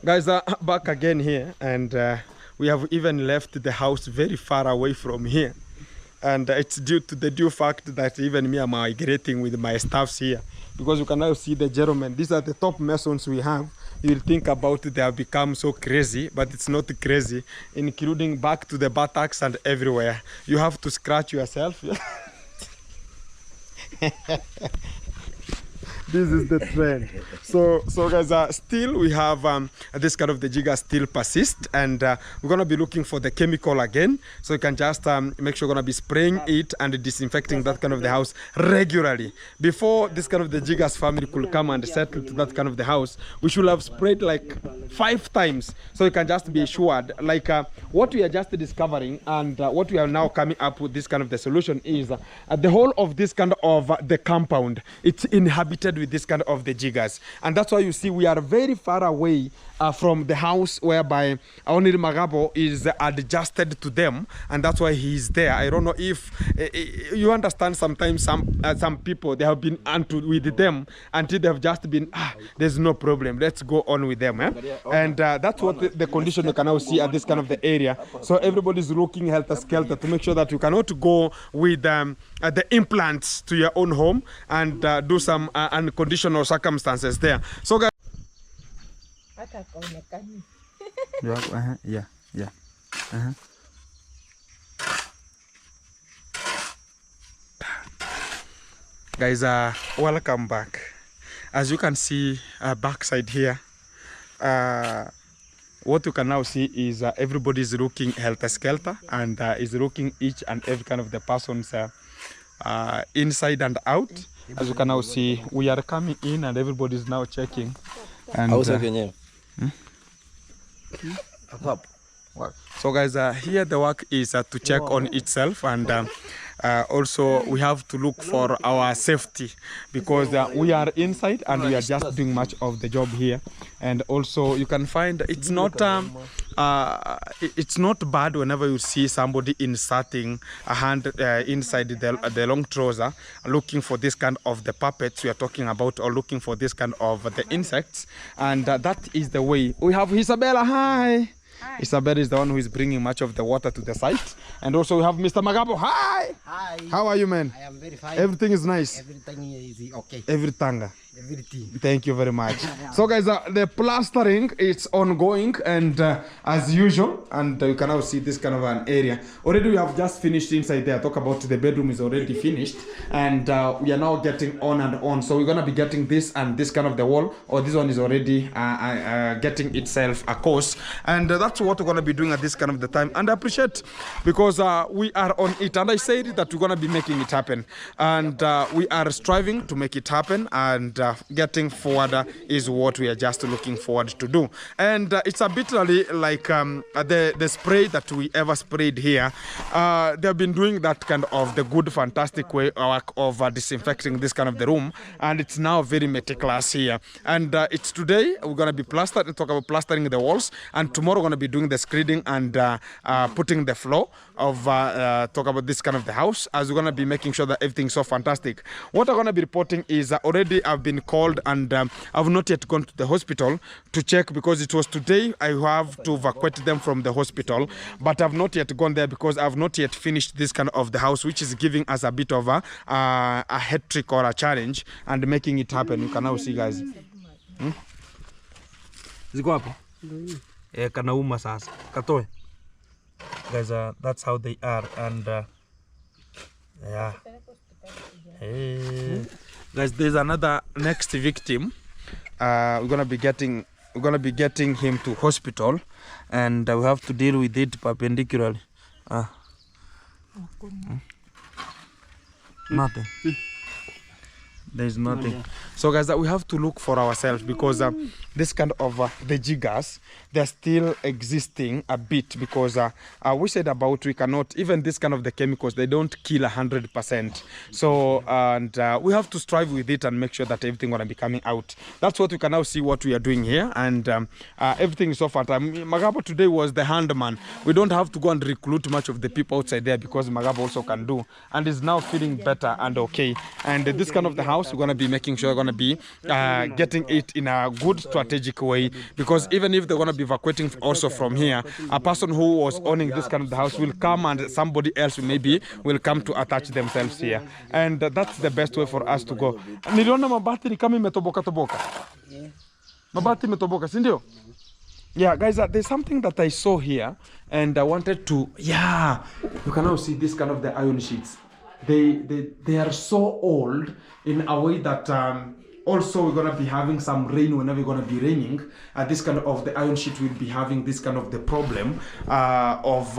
Guys are back again here, and we have even left the house very far away from here, and it's due to the due fact that even me am migrating with my staffs here, because you can now see the gentlemen. These are the top masons we have. You'll think about it, they have become so crazy, but it's not crazy, including back to the buttocks and everywhere. You have to scratch yourself. This is the trend. So guys, still we have this kind of the jigger still persist, and we're gonna be looking for the chemical again. So you can just make sure you're gonna be spraying it and disinfecting that kind of the house regularly. Before this kind of the jiggers family could come and settle to that kind of the house, we should have sprayed like 5 times. So you can just be assured, like what we are just discovering and what we are now coming up with this kind of the solution is the whole of this kind of the compound, it's inhabited with this kind of the jiggers, and that's why you see we are very far away from the house whereby only Magabo is adjusted to them, and that's why he is there. I don't know if you understand. Sometimes some people, they have been with them until they have just been there's no problem, let's go on with them, and that's what the condition you can now see at this kind of the area. So everybody's looking helter-skelter to make sure that you cannot go with the implants to your own home and do some unconditional circumstances there. So guys, guys, welcome back. As you can see, backside here, what you can now see is everybody is looking helter-skelter and is looking each and every kind of the person's inside and out. As you can now see, we are coming in and everybody is now checking. And so guys, here the work is to check on itself, and also we have to look for our safety, because we are inside and we are just doing much of the job here. And also you can find it's not bad whenever you see somebody inserting a hand inside the long trouser, looking for this kind of the puppets we are talking about, or looking for this kind of the insects. And that is the way. We have Isabella. Hi. Isabella is the one who is bringing much of the water to the site. And also we have Mr. Magabo. Hi! Hi! How are you, man? I am very fine. Everything is nice? Everything is okay. Everything. Everything. Thank you very much. So guys, the plastering is ongoing, and as usual, and you can now see this kind of an area. Already we have just finished inside there. Talk about the bedroom is already finished, and we are now getting on and on. So we're gonna be getting this and this kind of the wall, or this one is already getting itself a course, and that's what we're gonna be doing at this kind of the time. And I appreciate, because we are on it, and I said that we're gonna be making it happen, and we are striving to make it happen, and getting forward is what we are just looking forward to do. And it's a bit really like the spray that we ever sprayed here. They've been doing that kind of the good fantastic way of disinfecting this kind of the room, and it's now very meticulous here. And it's today we're going to be plastering, talk about plastering the walls, and tomorrow we're going to be doing the screeding and putting the floor of talk about this kind of the house, as we're going to be making sure that everything's so fantastic. What I'm going to be reporting is already I've been called, and I've not yet gone to the hospital to check, because it was today I have to evacuate them from the hospital, but I've not yet gone there because I've not yet finished this kind of the house, which is giving us a bit of a head trick or a challenge and making it happen. You can now see, guys. Ziko hapo? Kanauma sasa. Katoe. Guys, that's how they are, and yeah. Hey. Guys, there's another next victim. We're gonna be getting him to hospital, and we have to deal with it perpendicularly. Nothing. There's nothing. So guys, we have to look for ourselves, because this kind of the jiggers, they're still existing a bit, because we said about we cannot, even this kind of the chemicals, they don't kill 100%. So and we have to strive with it and make sure that everything gonna be coming out. That's what we can now see what we are doing here, and everything is so far. Magabo today was the handman. We don't have to go and recruit much of the people outside there, because Magabo also can do, and is now feeling better and okay. And this kind of the house house. We're going to be making sure we're going to be getting it in a good strategic way, because even if they're going to be evacuating also from here, a person who was owning this kind of the house will come and somebody else maybe will come to attach themselves here, and that's the best way for us to go. Niliona mabati ni kama imetoboka toboka. Mabati imetoboka, si ndio? Yeah, guys, there's something that I saw here, and I wanted to, yeah, you can now see this kind of the iron sheets. They are so old in a way that also we're gonna be having some rain whenever we're gonna be raining. This kind of the iron sheet will be having this kind of the problem of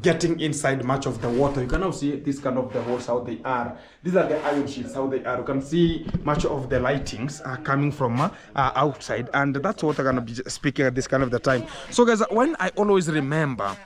getting inside much of the water. You can now see this kind of the holes how they are. These are the iron sheets how they are. You can see much of the lightings are coming from outside, and that's what I'm gonna be speaking at this kind of the time. So guys, when I always remember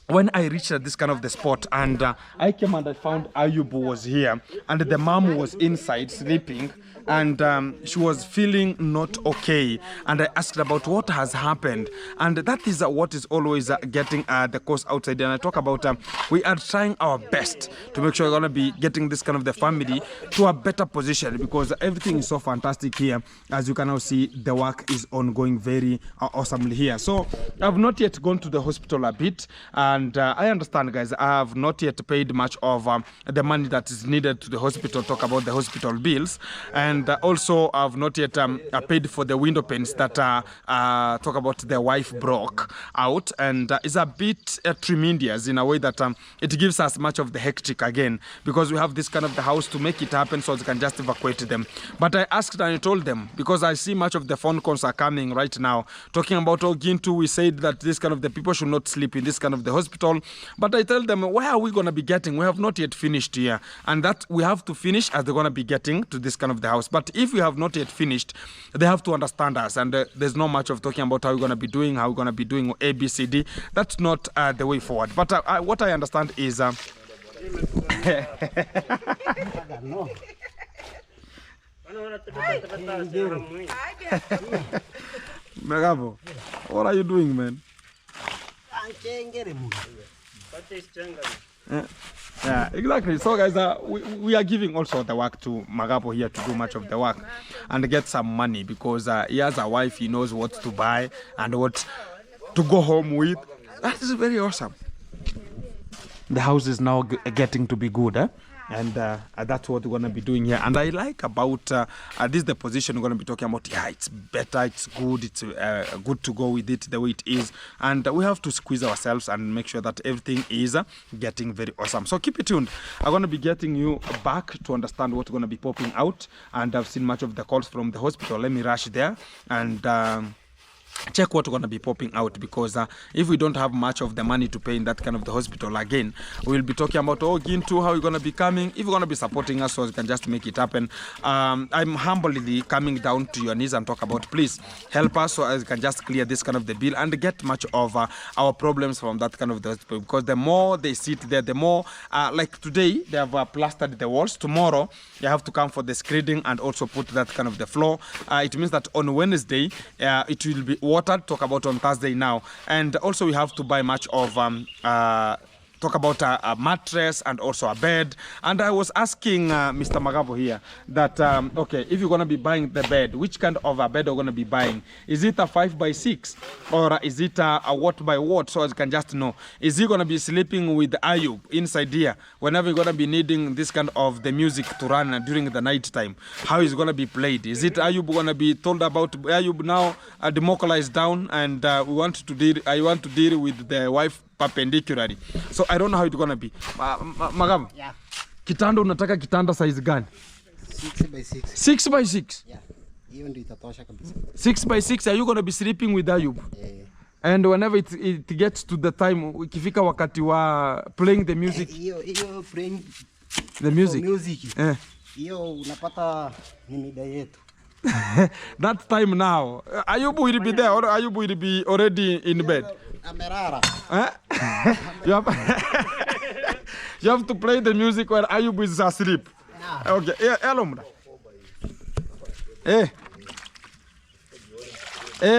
when I reached this kind of the spot, and I came and I found Ayub was here, and the mom was inside sleeping, and she was feeling not okay, and I asked about what has happened, and that is what is always getting the cause outside. And I talk about we are trying our best to make sure we're gonna be getting this kind of the family to a better position, because everything is so fantastic here. As you can now see, the work is ongoing very awesomely here. So I've not yet gone to the hospital a bit, and I understand, guys, I have not yet paid much of the money that is needed to the hospital. Talk about the hospital bills, and also I've not yet paid for the window panes that talk about the wife broke out, and it's a bit tremendous in a way that it gives us much of the hectic again, because we have this kind of the house to make it happen so they can just evacuate them. But I asked and I told them, because I see much of the phone calls are coming right now talking about Gintu. We said that this kind of the people should not sleep in this kind of the hospital, but I tell them, where are we going to be getting? We have not yet finished here, and that we have to finish as they're going to be getting to this kind of the house. But if we have not yet finished, they have to understand us, and there's not much of talking about how we're going to be doing, how we're going to be doing A, B, C, D. That's not the way forward. But what I understand is Megavo, what are you doing, man? Yeah, exactly. So guys, we are giving also the work to Magapo here to do much of the work and get some money, because he has a wife, he knows what to buy and what to go home with. That is very awesome. The house is now getting to be good, eh? And that's what we're going to be doing here. And I like about this is the position we're going to be talking about. Yeah, it's better, it's good, it's good to go with it the way it is. And we have to squeeze ourselves and make sure that everything is getting very awesome. So keep it tuned. I'm going to be getting you back to understand what's going to be popping out. And I've seen much of the calls from the hospital. Let me rush there and check what's going to be popping out, because if we don't have much of the money to pay in that kind of the hospital again, we'll be talking about Gintu, how we're going to be coming, if you're going to be supporting us so we can just make it happen. I'm humbly coming down to your knees and talk about, please help us so as we can just clear this kind of the bill and get much of our problems from that kind of the hospital, because the more they sit there, the more like today they have plastered the walls. Tomorrow they have to come for the screeding and also put that kind of the floor. It means that on Wednesday it will be water, talk about on Thursday now. And also we have to buy much of talk about a mattress and also a bed. And I was asking Mr. Magabo here that okay, if you're going to be buying the bed, which kind of a bed are you going to be buying? Is it a 5x6 or is it a what by what, so as you can just know? Is he going to be sleeping with Ayub inside here whenever you're going to be needing this kind of the music to run during the night time? How is it going to be played? Is it Ayub going to be told about Ayub now democratized down, and I want to deal with the wife perpendicularly? So I don't know how it's gonna be. Magam, yeah. Kitanda unataka kitanda size gani? 6x6. 6x6? Yeah. Hiyo ndio itatosha kabisa. 6x6, are you gonna be sleeping with Ayub? Yeah. And whenever it gets to the time, ikifika wakati wa playing the music. Hiyo playing the music. Hiyo unapata ni mida yetu. That time now, Ayub will be there or Ayub will be already in bed? Amerara. You have to play the music while Ayub is asleep. Nah. Okay, hello.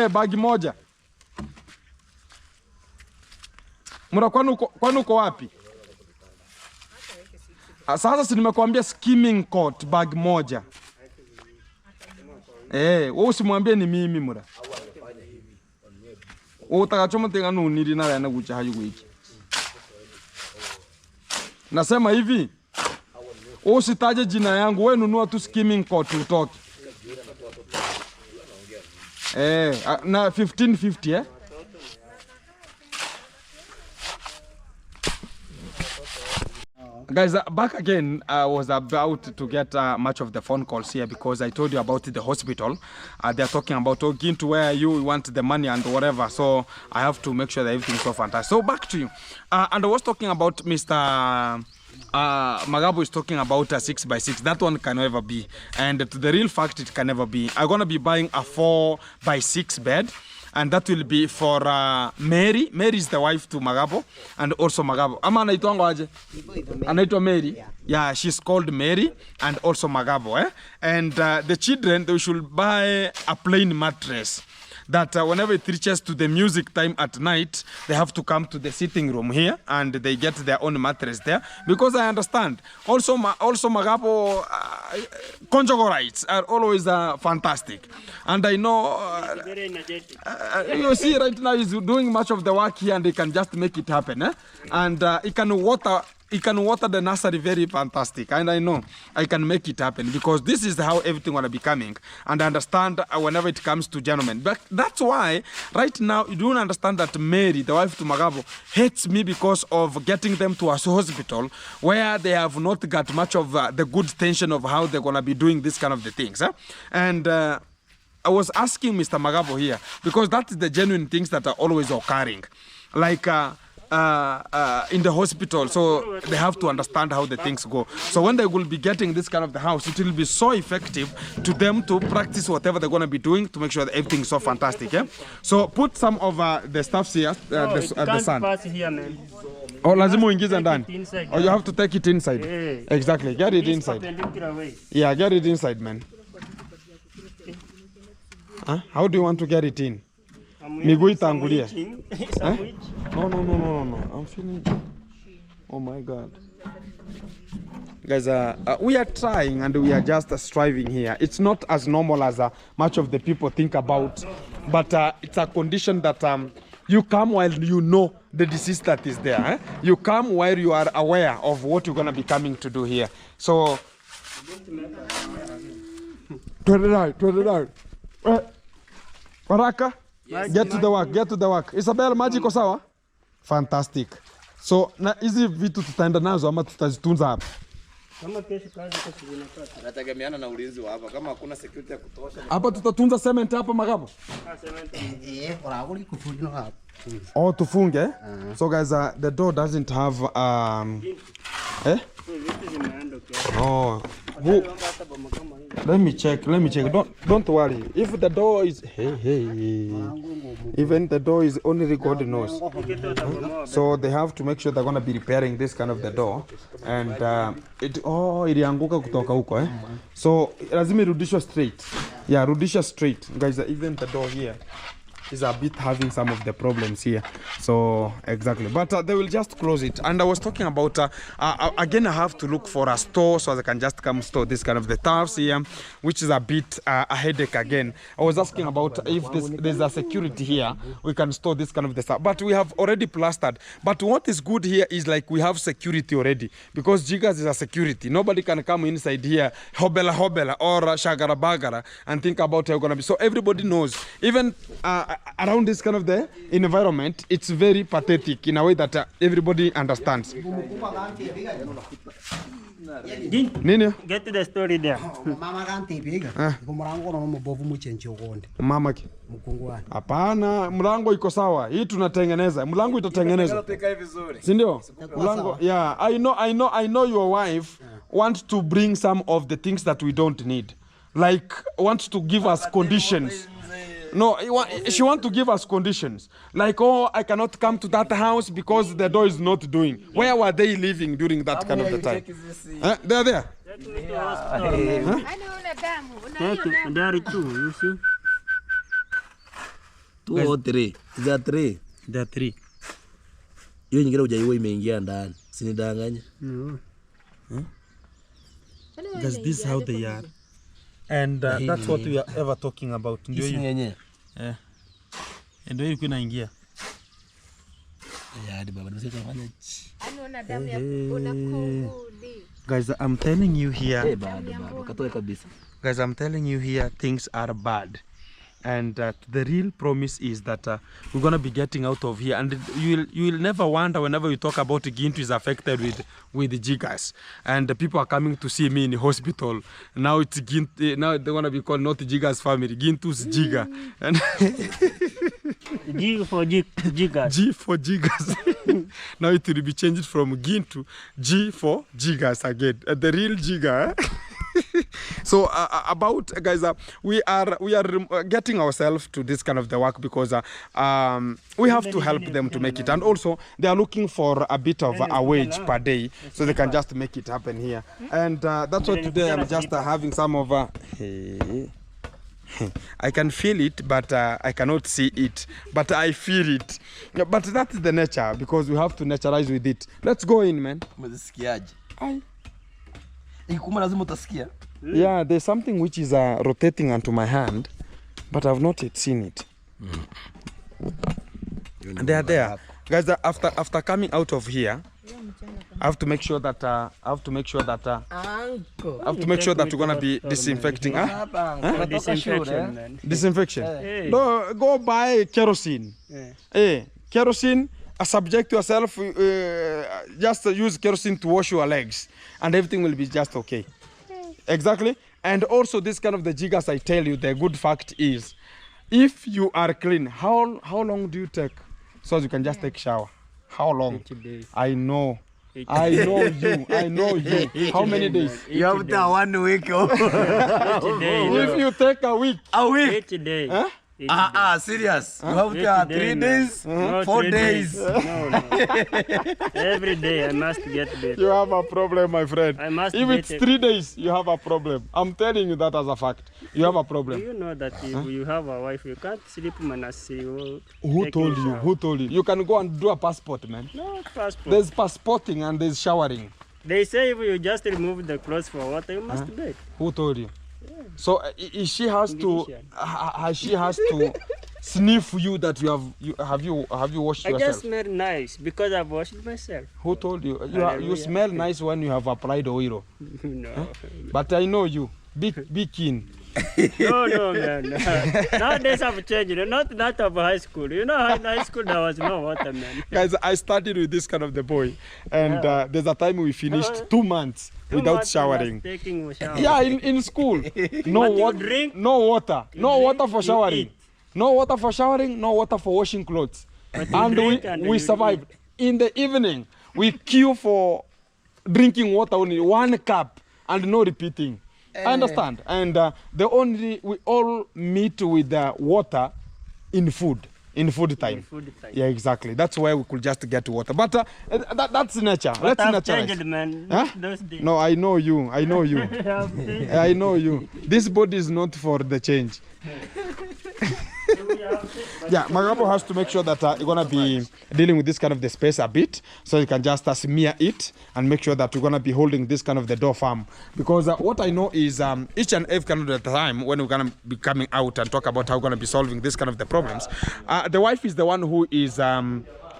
Bagi moja. Mura kwani uko wapi? Sasa si nimekuambia skimming coat bag moja. Wewe usimwambie ni mimi mura. Utakachomo tenga nuniri na yana kucha hayu wiki. Nasema hivi. Usitaje jina yangu, wewe nunua tu skimming coat utoke. Na 1550 Guys, back again, I was about to get much of the phone calls here because I told you about the hospital. They're talking about talking to where you want the money and whatever. So I have to make sure that everything's so fantastic. So back to you. And I was talking about Mr. Magabo is talking about a 6x6. That one can never be. And to the real fact, it can never be. I'm going to be buying a 4x6 bed. And that will be for Mary. Mary is the wife to Magabo and also Magabo. Ama anaitwa aje? Anaitwa Mary. Yeah, she's called Mary and also Magabo. And the children, they should buy a plain mattress. That whenever it reaches to the music time at night, they have to come to the sitting room here and they get their own mattress there. Because I understand. Also Magabo conjugal rights are always fantastic. And I know, very energetic. You see right now he's doing much of the work here and he can just make it happen. And he can water the nursery very fantastic. And I know I can make it happen because this is how everything will be coming. And I understand whenever it comes to gentlemen. But that's why right now you don't understand that Mary, the wife to Magabo, hates me because of getting them to a hospital where they have not got much of the good tension of how they're going to be doing this kind of the things. And I was asking Mr. Magabo here because that's the genuine things that are always occurring. Like in the hospital, so they have to understand how the things go. So when they will be getting this kind of the house, it will be so effective to them to practice whatever they're going to be doing to make sure that everything is so fantastic. So put some of the stuffs here, the sun. Pass here, man. Oh, lazima uingize ndani. Inside, Oh, you have to take it inside. Yeah. Exactly. Get it inside. Yeah, get it inside, man. How do you want to get it in? Miguu itangulia. No. I'm feeling. Oh my God. Guys, we are trying and we are just striving here. It's not as normal as much of the people think about, but it's a condition that you come while you know the disease that is there. You come while you are aware of what you're going to be coming to do here. So, 29. Baraka, get to the work. Isabel, maji iko sawa? Fantastic. So, na hizi vitu tutaenda nazo ama tutazitunza hapa? Kama kesho kazi kwa shilingi 3. Nategemeana na ulinzi wa hapa. Kama hakuna security ya kutosha. Hapa tutatunza cement hapa Magabo? Cement. Oraguli kufulino hapa. Oh, tufunge. So guys, the door doesn't have Oh. Let me check. Don't worry. If the door is even the door is only God knows. So they have to make sure they're gonna be repairing this kind of the door. And ilianguka kutoka huko So lazima irudishwe straight. Yeah, rudisha straight. Guys, even the door here is a bit having some of the problems here. So exactly, but they will just close it. And I was talking about again I have to look for a store so I can just come store this kind of the towels here, which is a bit a headache again. I was asking about if there's a security here, we can store this kind of the stuff, but we have already plastered. But what is good here is like we have security already, because Jiggers is a security. Nobody can come inside here hobela or shagara bagara and think about how you're gonna be. So everybody knows, even around this kind of the environment, it's very pathetic in a way that everybody understands. Nini? Get to the story there. Mama kanti piga. Kumurango na mbovu muchenche ukonde. Mama ki? Mkungwani. Hapana, mlango iko sawa. Hii tunatengeneza. Mlango itatengenezwa. Si ndio? Mlango, yeah, I know your wife wants to bring some of the things that we don't need. Like wants to give us conditions. No, she wants to give us conditions. Like, oh, I cannot come to that house because the door is not doing. Where were they living during that kind of the time? They're there. There are two, you see? 2 or 3. Is that 3? There are 3. Hiyo nyingine hujaiwa imeingia ndani. Sinidanganya. Guys, this is how they are. And that's what we are ever talking about. Ndio hiyo. Eh. Ndio hiyo kunaingia. Ya, di baba ndio kufanya. Anaona damu ya unakudi. Guys, I'm telling you here. Bado katoe kabisa. Guys, I'm telling you here, things are bad. And the real promise is that we're going to be getting out of here. And you will never wonder whenever you talk about Gintu is affected with the Jiggers. And the people are coming to see me in the hospital. Now it's Gintu, now they're going to be called not Jiggers family, Gintu's Jigger. And G for Jiggers. G for Jiggers. Now it will be changed from Gintu, G for Jiggers again. The real Jigger. So about guys, we are getting ourselves to this kind of the work because we have to help them to make it, and also they are looking for a bit of a wage per day so they can just make it happen here. And that's why today I'm just having some of I can feel it, but I cannot see it, but I feel it. Yeah, but that's the nature, because we have to naturalize with it. Let's go in, man. Umesikiaje? Ikuma lazima utasikia. Yeah, there's something which is rotating onto my hand, but I've not yet seen it. They are there, guys. After coming out of here, I have to make sure that we're gonna be disinfecting. Disinfection, man. Disinfection. No, go buy kerosene. Kerosene. Subject yourself. Just use kerosene to wash your legs, and everything will be just okay. Exactly. And also this kind of the Jiggers, I tell you, the good fact is, if you are clean, how long do you take so you can just take shower? How long? 80 days. I know you. How many days? You have to 1 week. 80 days. If you take a week. 80 days. Huh? Serious. You have to 3 days, 4 days. No. Every day I must get better. You have a problem, my friend. I must if it's get 3 days, you have a problem. I'm telling you that as a fact. You have a Do problem. you know that if you have a wife, you can't sleep minus you? Who told you? Who told you? You can go and do a passport, man. No passport. There's passporting and there's showering. They say if you just remove the clothes for water, you must bathe. Who told you? So she has to sniff you that you have washed I yourself. just smell nice because I've washed myself. Who told you? You smell nice when you have applied oil. No. But I know you. Be keen. No, man. Nowadays I've changed. Not that of high school. You know, in high school there was no water, man. Guys, I started with this kind of the boy, and there's a time we finished 2 months without showering. Taking a shower. Yeah, in school. No water. Drink. No water. No drink, water for you showering. eat. No water for showering. No water for washing clothes. And drink and we you survived. In the evening, we queue for drinking water only 1 cup and no repeating. I understand. And we all meet with water in food time. Yeah, exactly. That's where we could just get water. But that's nature. But Let's I've naturalize. changed, man. Huh? Those days. No, I know you. I know you. I know you. This body is not for the change. Yeah, Magapo has to make sure that you're going to be dealing with this kind of the space a bit, so you can just smear it and make sure that you're going to be holding this kind of the door firm. Because what I know is each and every kind of the time when we're going to be coming out and talk about how we're going to be solving this kind of the problems, the wife is the one who is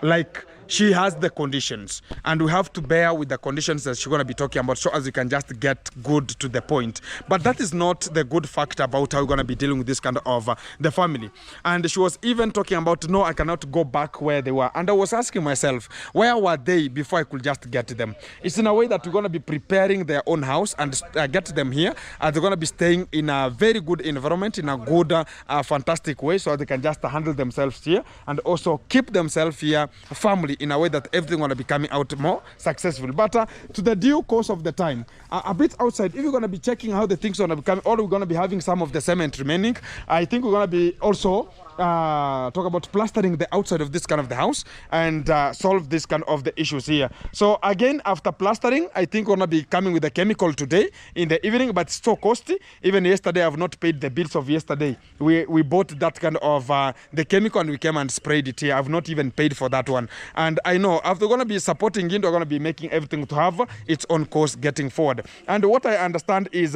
like, she has the conditions, and we have to bear with the conditions that she's going to be talking about, so as you can just get good to the point. But that is not the good fact about how we're going to be dealing with this kind of the family. And she was even talking about, no, I cannot go back where they were. And I was asking myself, where were they before I could just get them? It's in a way that we're going to be preparing their own house and get them here, and they're going to be staying in a very good environment, in a good, fantastic way, so they can just handle themselves here and also keep themselves here firmly, in a way that everything going to be coming out more successful. But to the due course of the time, a bit outside, if you're going to be checking how the things are going to be coming, or we're going to be having some of the cement remaining, I think we're going to be also talk about plastering the outside of this kind of the house and solve this kind of the issues here. So again, after plastering, I think we're gonna be coming with a chemical today in the evening, but it's so costly. Even yesterday, I've not paid the bills of yesterday. We bought that kind of the chemical and we came and sprayed it here. I've not even paid for that one. And I know after we're gonna be supporting it, we're gonna be making everything to have its own course getting forward. And what I understand is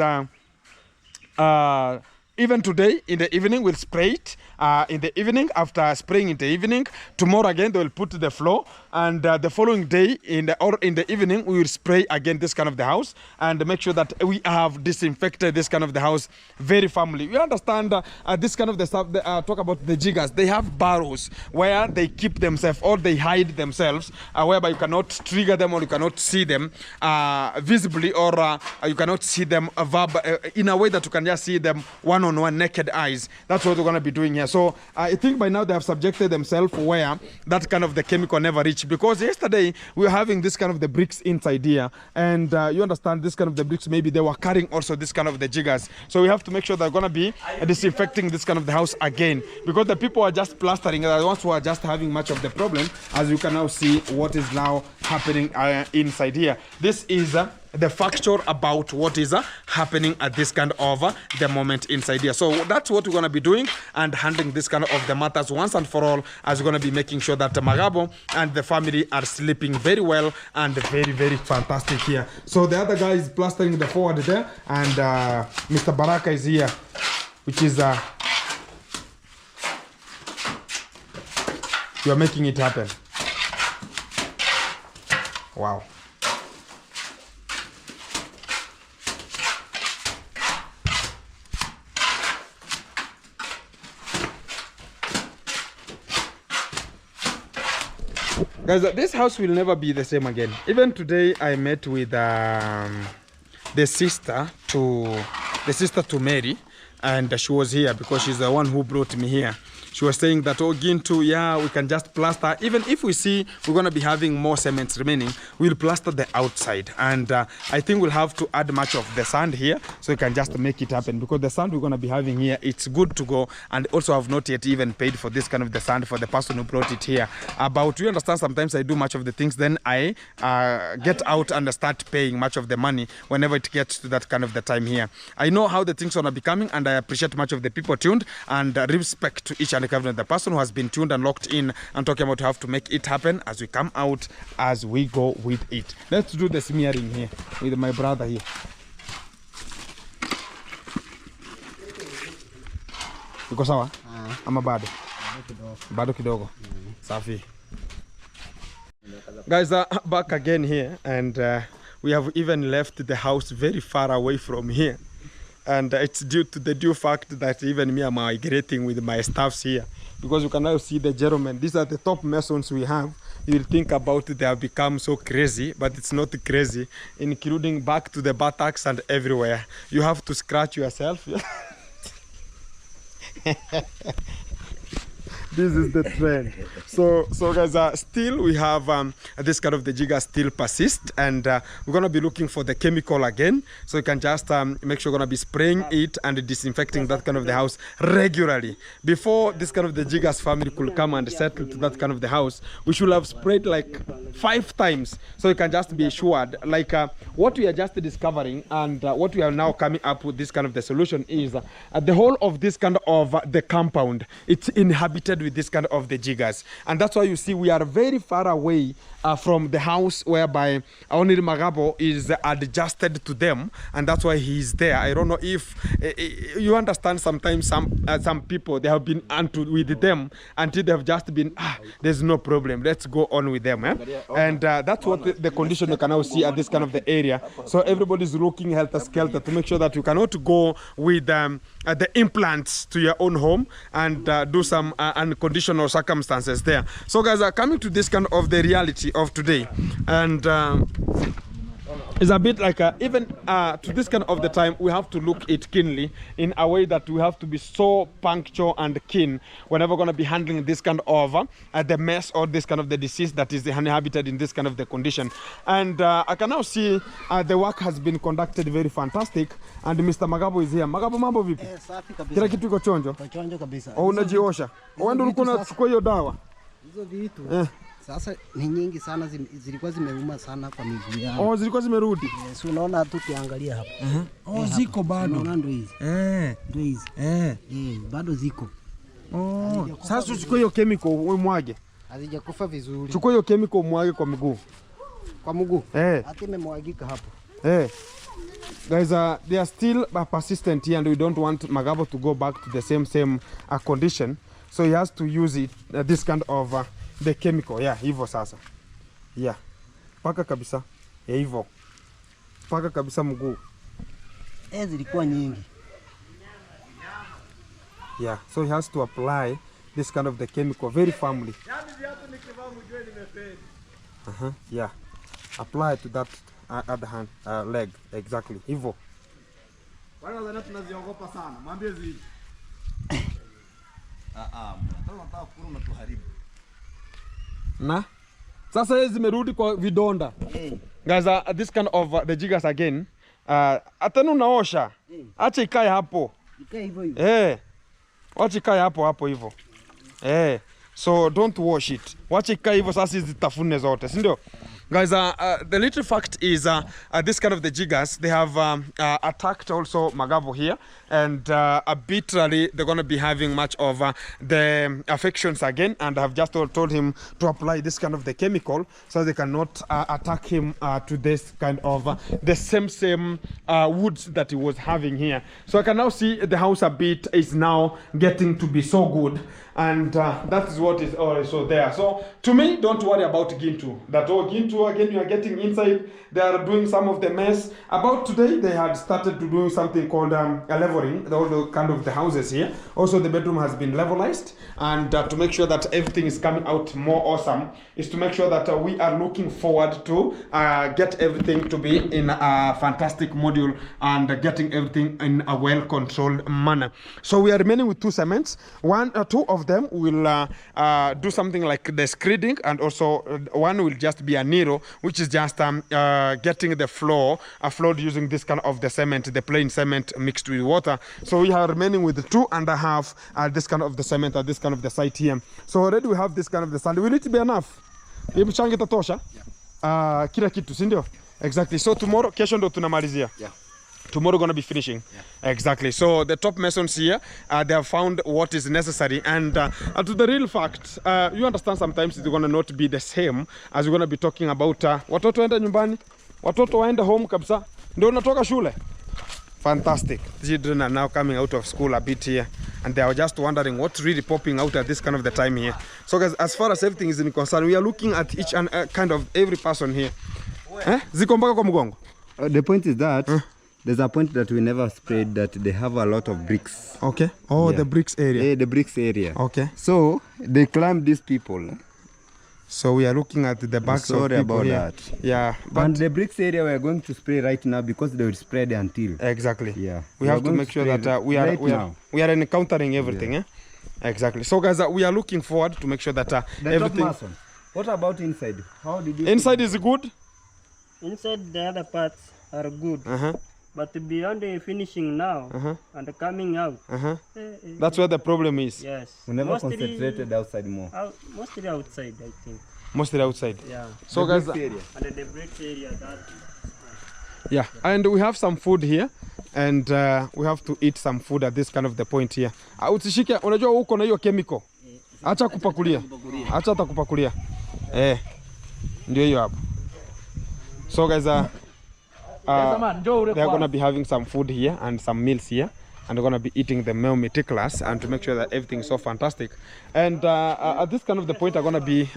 even today in the evening we'll spray it in the evening. After spraying in the evening, tomorrow again they will put the floor, and the following day in the evening we will spray again this kind of the house and make sure that we have disinfected this kind of the house very firmly. You understand this kind of the stuff. Talk about the jiggers. They have burrows where they keep themselves or they hide themselves, whereby you cannot trigger them or you cannot see them visibly, or you cannot see them in a way that you can just see them one-on-one naked eyes. That's what we're going to be doing here. So I think by now they have subjected themselves where that kind of the chemical never reached, because yesterday we were having this kind of the bricks inside here, and you understand this kind of the bricks, maybe they were carrying also this kind of the jiggers. So we have to make sure they're going to be disinfecting this kind of the house again, because the people are just plastering, the ones who are just having much of the problem, as you can now see what is now happening inside here. This is the factor about what is happening at this kind of the moment inside here. So that's what we're going to be doing and handling this kind of the matters once and for all, as we're going to be making sure that Magabo and the family are sleeping very well and very, very fantastic here. So the other guy is plastering the forward there, and Mr. Baraka is here, which is you are making it happen. Wow. Guys, this house will never be the same again. Even today, I met with the sister to Mary, and she was here because she's the one who brought me here. She was saying that, oh, Gintu, yeah, we can just plaster. Even if we see we're going to be having more cements remaining, we'll plaster the outside. And I think we'll have to add much of the sand here so we can just make it happen. Because the sand we're going to be having here, it's good to go. And also I've not yet even paid for this kind of the sand for the person who brought it here. But you understand, sometimes I do much of the things, then I get out and start paying much of the money whenever it gets to that kind of the time here. I know how the things are going to be coming, and I appreciate much of the people tuned, and respect to each and the person who has been tuned and locked in and talking about how to make it happen as we come out, as we go with it. Let's do the smearing here with my brother here. Iko sawa? Ama bado? Bado kidogo. Safi. Guys, back again here, and we have even left the house very far away from here. And it's due to the due fact that even me am migrating with my staffs here, because you can now see the gentlemen. These are the top masons we have. You'll think about it, they have become so crazy, but it's not crazy, including back to the buttocks and everywhere. You have to scratch yourself. This is the trend. So guys, still we have this kind of the jigger still persist, and we're gonna be looking for the chemical again, so you can just make sure we're gonna be spraying it and disinfecting that kind of the house regularly. Before this kind of the jiggers family could come and settle to that kind of the house, we should have sprayed like 5 times, so you can just be assured, like what we are just discovering and what we are now coming up with this kind of the solution is the whole of this kind of the compound, it's inhabited with this kind of the jiggers, and that's why you see we are very far away from the house whereby only Magabo is adjusted to them, and that's why he's there. I don't know if you understand. Sometimes some people, they have been with them until they have just been there's no problem, let's go on with them, and that's what the condition you can now see at this kind of the area. So everybody's looking helter-skelter to make sure that you cannot go with the implants to your own home and do some unconditional circumstances there. So guys are coming to this kind of the reality of today, and It's a bit like even to this kind of the time we have to look it keenly in a way that we have to be so punctual and keen whenever we're going to be handling this kind of the mess or this kind of the disease that is inhabited in this kind of the condition. And I can now see the work has been conducted very fantastic, and Mr. Magabo is here. Magabo, mambo vipi? Safi kabisa. Kila kitu iko chonjo? Chonjo kabisa. Au unajiosha? Wewe ndio ulikuwa unachukua hiyo dawa? Hizo vitu. Sasa ni nyingi sana, zilikuwa zimeuma sana kwa miguu yangu. Oh, zilikuwa zimerudi. Yes, unaona tu kiangalia hapa. Oh, ziko bado. Unaona ndio hizi. Ndio hizi. Bado ziko. Oh, sasa uchukue hiyo chemical umwage. Hazijakufa vizuri. Chukua hiyo chemical umwage kwa miguu. Kwa mguu? Hata imemwagika hapo. Guys, they are still persistent here, and we don't want Magabo to go back to the same condition. So he has to use it, this kind of the chemical. Yeah, hivyo sasa. Yeah. Paka kabisa. Yeah, hivyo. Paka kabisa mguu. Zilikuwa nyingi. Yeah, so he has to apply this kind of the chemical very firmly. Yeah. Apply to that other hand, leg. Exactly. Hivyo. Wala zana tunaziogopa sana. Mwambie zi. Nataka kuru na tuharibu. Na sasa hizi zimerudi kwa vidonda. Guys, this kind of the jiggers again. Atenu naosha. Acha ikae hapo. Ikae hivyo hivyo. Acha ikae hapo hivyo. So don't wash it. Wacha ikae hivyo sasa zitafune zote, si ndio? Guys, the little fact is this kind of the jiggers, they have attacked also Magabo here, and arbitrarily they're going to be having much of the affections again, and I have just told him to apply this kind of the chemical so they cannot attack him to this kind of the same woods that he was having here. So I can now see the house a bit is now getting to be so good, and that is what is also there. So to me, don't worry about Gintu. That Gintu again, you are getting inside. They are doing some of the mess. About today, they had started to do something called a leveling, all the kind of the houses here. Also, the bedroom has been levelized, and to make sure that everything is coming out more awesome is to make sure that we are looking forward to get everything to be in a fantastic module and getting everything in a well-controlled manner. So we are remaining with 2 cements. 2 of them will do something like the screeding, and also one will just be a Nero, which is just getting the floor floored using this kind of the cement, the plain cement mixed with water. So we are remaining with 2.5 this kind of the cement at this kind of the site here. So already we have this kind of the sand. Will it be enough? Hebu change tatosha? Kila kitu, si ndio? Exactly. So tomorrow, kesho ndo tunamalizia. Tomorrow gonna be finishing. Exactly. So the top masons here, they have found what is necessary, and to the real fact, you understand sometimes it's gonna not be the same as we're gonna be talking about watoto waende nyumbani, watoto waende home kabisa, ndio unatoka shule. Fantastic. The children are now coming out of school a bit here, and they are just wondering what's really popping out at this kind of the time here. So guys, as far as everything is in concern, we are looking at each and kind of every person here. Ziko mpaka kwa mgongo. The point is that there's a point that we never sprayed, that they have a lot of bricks. Okay. Oh, yeah. The bricks area. Yeah, the bricks area. Okay. So they climb these people. So we are looking at the backs of people about here. That. Yeah. But and the bricks area we are going to spray right now because they will spread until. Exactly. Yeah. We have to make sure that we are encountering everything. Yeah. Exactly. So guys, we are looking forward to make sure that everything. What about inside? How did you? Inside is good. Inside the other parts are good. But beyond the finishing now and coming out, that's where the problem is. Yes. We never concentrated outside more. Mostly outside, I think. Mostly outside. Yeah. So the guys, area. And the bricks area. Yeah, and we have some food here, and we have to eat some food at this kind of the point here. Usishike, unajua huko na hiyo chemical. Acha kupakulia. Acha atakupakulia. Ndio hiyo hapo. So guys, they are going to be having some food here and some meals here, and they're going to be eating the meal meticulous and to make sure that everything is so fantastic. And at this kind of the point, I'm going to be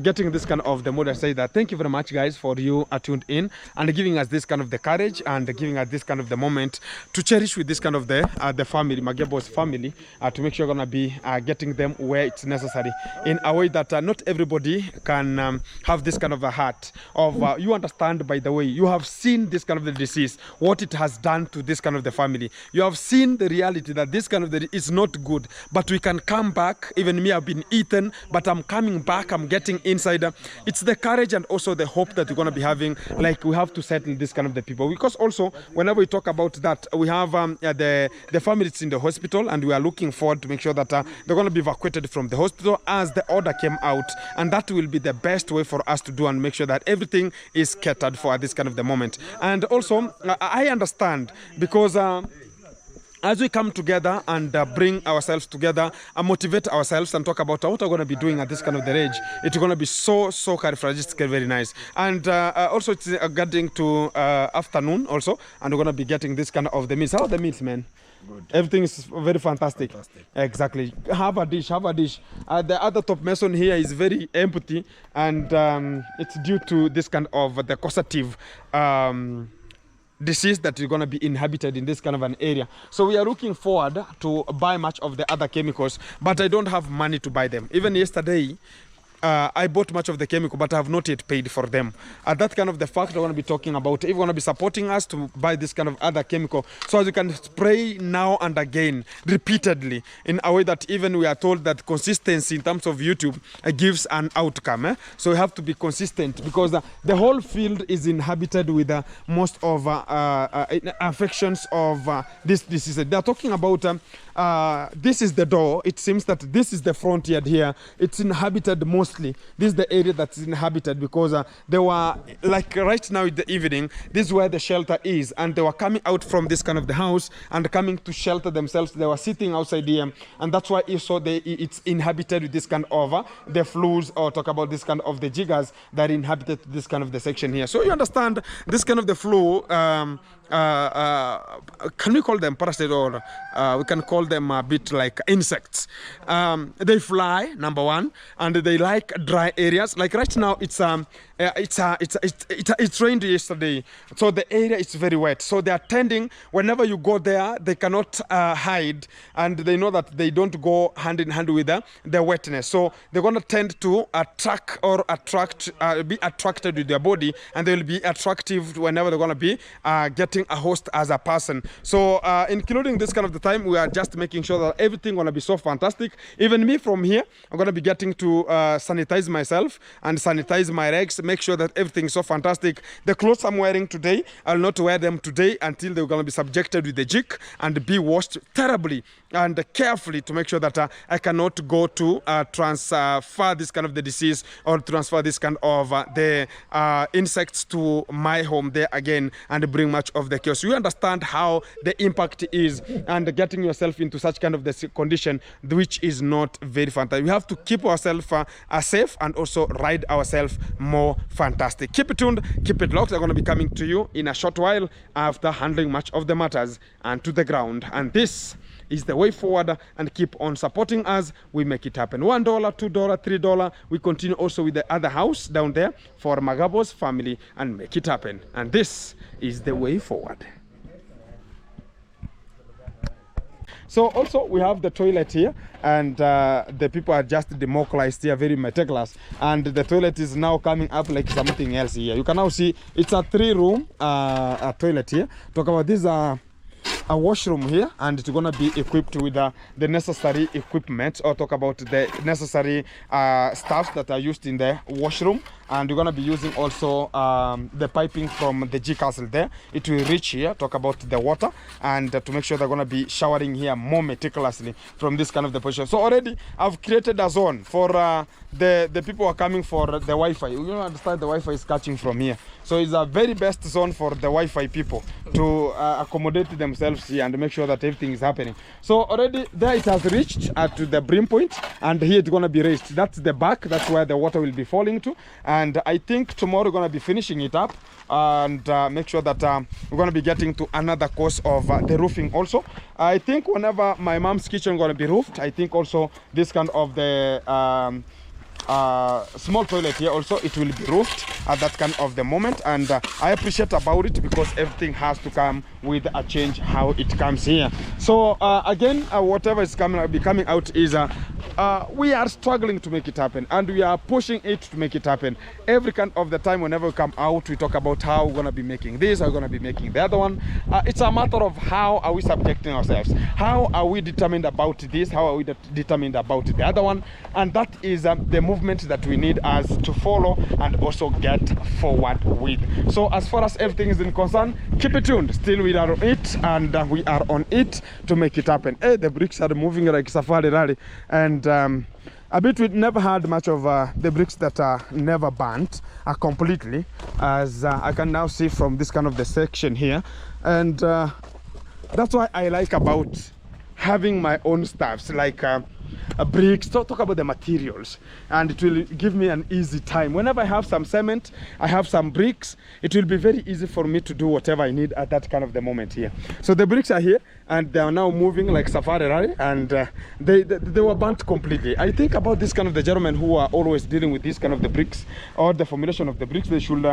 getting this kind of the mood. I say that thank you very much, guys, for you tuned in and giving us this kind of the courage and giving us this kind of the moment to cherish with this kind of the family, Magebo's family, to make sure we're gonna be getting them where it's necessary in a way that not everybody can have this kind of a heart of you understand. By the way, you have seen this kind of the disease, what it has done to this kind of the family. You have seen the reality that this kind of the is not good, but we can come back. Even me, I've been eaten, but I'm coming back. I'm getting inside. It's the courage and also the hope that we're going to be having. Like, we have to settle this kind of the people, because also whenever we talk about that, we have the families in the hospital, and we are looking forward to make sure that they're going to be evacuated from the hospital as the order came out, and that will be the best way for us to do and make sure that everything is catered for at this kind of the moment. And also I understand, because as we come together and bring ourselves together and motivate ourselves and talk about what we're going to be doing at this kind of the age, it's going to be so characteristic, very nice. And also it's getting to afternoon also, and we're going to be getting this kind of the meals. How are the meals, man? Good. Everything is very fantastic. Exactly. Have a dish. The other top mason here is very empty, and it's due to this kind of the causative disease that is going to be inhabited in this kind of an area. So we are looking forward to buy much of the other chemicals, but I don't have money to buy them. Even yesterday, I bought much of the chemical, but I have not yet paid for them. That kind of the fact we're going to be talking about. If you're going to be supporting us to buy this kind of other chemical, so as you can spray now and again, repeatedly, in a way that even we are told that consistency in terms of YouTube gives an outcome. So we have to be consistent, because the whole field is inhabited with most of affections of this disease. They are talking about this is the door. It seems that this is the front yard here. It's inhabited mostly. This is the area that's inhabited, because they were, like right now in the evening, this is where the shelter is, and they were coming out from this kind of the house and coming to shelter themselves. They were sitting outside here, and that's why you saw it's inhabited with this kind of the flus, or talk about this kind of the jiggers that inhabited this kind of the section here. So you understand this kind of the flu. Can we call them parasites, or we can call them a bit like insects? They fly, number one, and they like dry areas. Like right now, it rained yesterday, so the area is very wet. So they are tending, whenever you go there, they cannot hide, and they know that they don't go hand in hand with the wetness. So they're going to tend to be attracted with their body, and they will be attractive whenever they're going to be getting a host as a person. So including this kind of the time, we are just making sure that everything going to be so fantastic. Even me from here, I'm going to be getting to sanitize myself and sanitize my legs, make sure that everything is so fantastic. The clothes I'm wearing today, I'll not wear them today until they're going to be subjected with the jig and be washed terribly and carefully to make sure that I cannot go to transfer this kind of the disease, or transfer this kind of the insects to my home there again and bring much of the chaos. You understand how the impact is, and getting yourself into such kind of the condition, which is not very fantastic. We have to keep ourselves safe and also ride ourselves more fantastic. Keep it tuned, keep it locked. I'm going to be coming to you in a short while after handling much of the matters and to the ground. And this is the way forward, and keep on supporting us. We make it happen. $1, $2, $3. We continue also with the other house down there for Magabo's family and make it happen. And this is the way forward. So also we have the toilet here, and the people are just democratized here, very meticulous, and the toilet is now coming up like something else here. You can now see it's a 3-room toilet here. Talk about this a washroom here, and it's going to be equipped with the necessary equipment, or talk about the necessary stuff that are used in the washroom. And we're going to be using also the piping from the G castle there. It will reach here, talk about the water, and to make sure they're going to be showering here more meticulously from this kind of the position. So already I've created a zone for the people who are coming for the Wi-Fi. You don't understand, the Wi-Fi is catching from here. So it's a very best zone for the Wi-Fi people to accommodate themselves here and make sure that everything is happening. So already there it has reached to the brim point, and here it's going to be raised. That's the back, that's where the water will be falling to. And I think tomorrow we're going to be finishing it up and make sure that we're going to be getting to another course of the roofing also. I think whenever my mom's kitchen is going to be roofed, I think also this kind of the small toilet here also, it will be roofed at that kind of the moment, and I appreciate about it because everything has to come with a change how it comes here. So again, whatever is coming out is we are struggling to make it happen, and we are pushing it to make it happen. Every kind of the time whenever we come out, we talk about how we're gonna be making this, how we're gonna be making the other one. It's a matter of how are we subjecting ourselves, how are we determined about this, how are we determined about the other one, and that is the movement that we need us to follow and also get forward with. So as far as everything is in concern, keep it tuned. Still we are on it, and we are on it to make it happen. Hey, the bricks are moving like safari rally, and a bit we never had much of the bricks that are never burnt completely, as I can now see from this kind of the section here, and that's why I like about having my own stuffs like bricks. Talk about the materials, and it will give me an easy time. Whenever I have some cement, I have some bricks, it will be very easy for me to do whatever I need at that kind of the moment here. So the bricks are here, and they are now moving like safari rally, and they were burnt completely. I think about this kind of the gentlemen who are always dealing with this kind of the bricks or the formulation of the bricks, they should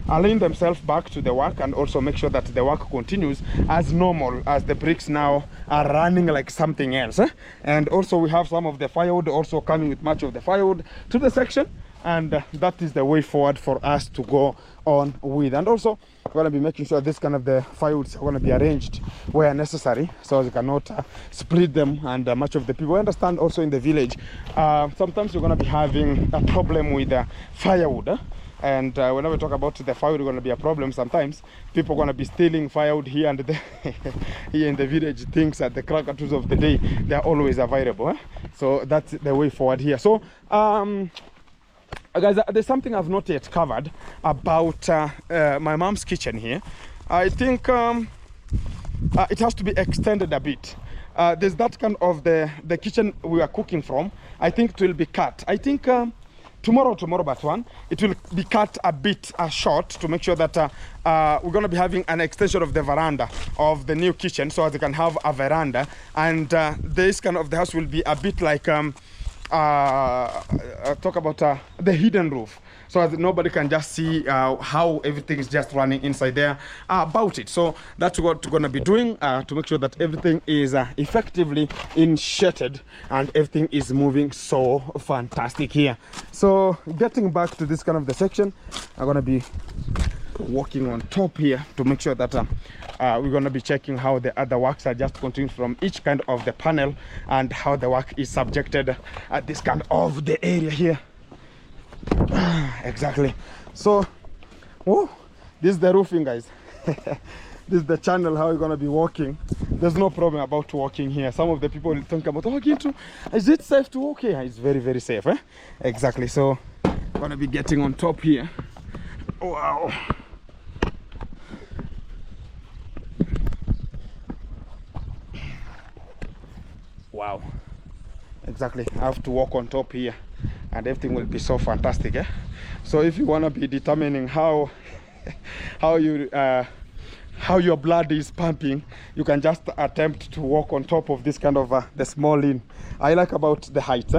align themselves back to the work and also make sure that the work continues as normal, as the bricks now are running like something else. And also we have some of the firewood also coming with much of the firewood to the section, and that is the way forward for us to go on with. And also we're going to be making sure this kind of the firewoods are going to be arranged where necessary, so you cannot split them. And much of the people understand also in the village, sometimes you're going to be having a problem with firewood. And whenever we talk about the firewood, going to be a problem. Sometimes people are going to be stealing firewood here and there. Here in the village, things that the crackers of the day, they are always available. So that's the way forward here. So guys, there's something I've not yet covered about my mom's kitchen here. I think it has to be extended a bit. There's that kind of the kitchen we are cooking from. I think it will be cut. I think tomorrow but one, it will be cut a bit short to make sure that we're going to be having an extension of the veranda of the new kitchen, so as they can have a veranda, and this kind of the house will be a bit like talk about the hidden roof, so that nobody can just see how everything is just running inside there about it. So that's what we're going to be doing to make sure that everything is effectively initiated and everything is moving so fantastic here. So getting back to this kind of the section, I'm going to be walking on top here to make sure that we're going to be checking how the other works are just continuing from each kind of the panel, and how the work is subjected at this kind of the area here. Exactly. So this is the roofing, guys. This is the channel how you're going to be walking. There's no problem about walking here. Some of the people will think about walking too. Is it safe to walk here? It's very, very safe. Exactly. So I'm going to be getting on top here. Wow. Wow. Exactly. I have to walk on top here, and everything will be so fantastic. So if you want to be determining how your blood is pumping, you can just attempt to walk on top of this kind of the small inn. I like about the height,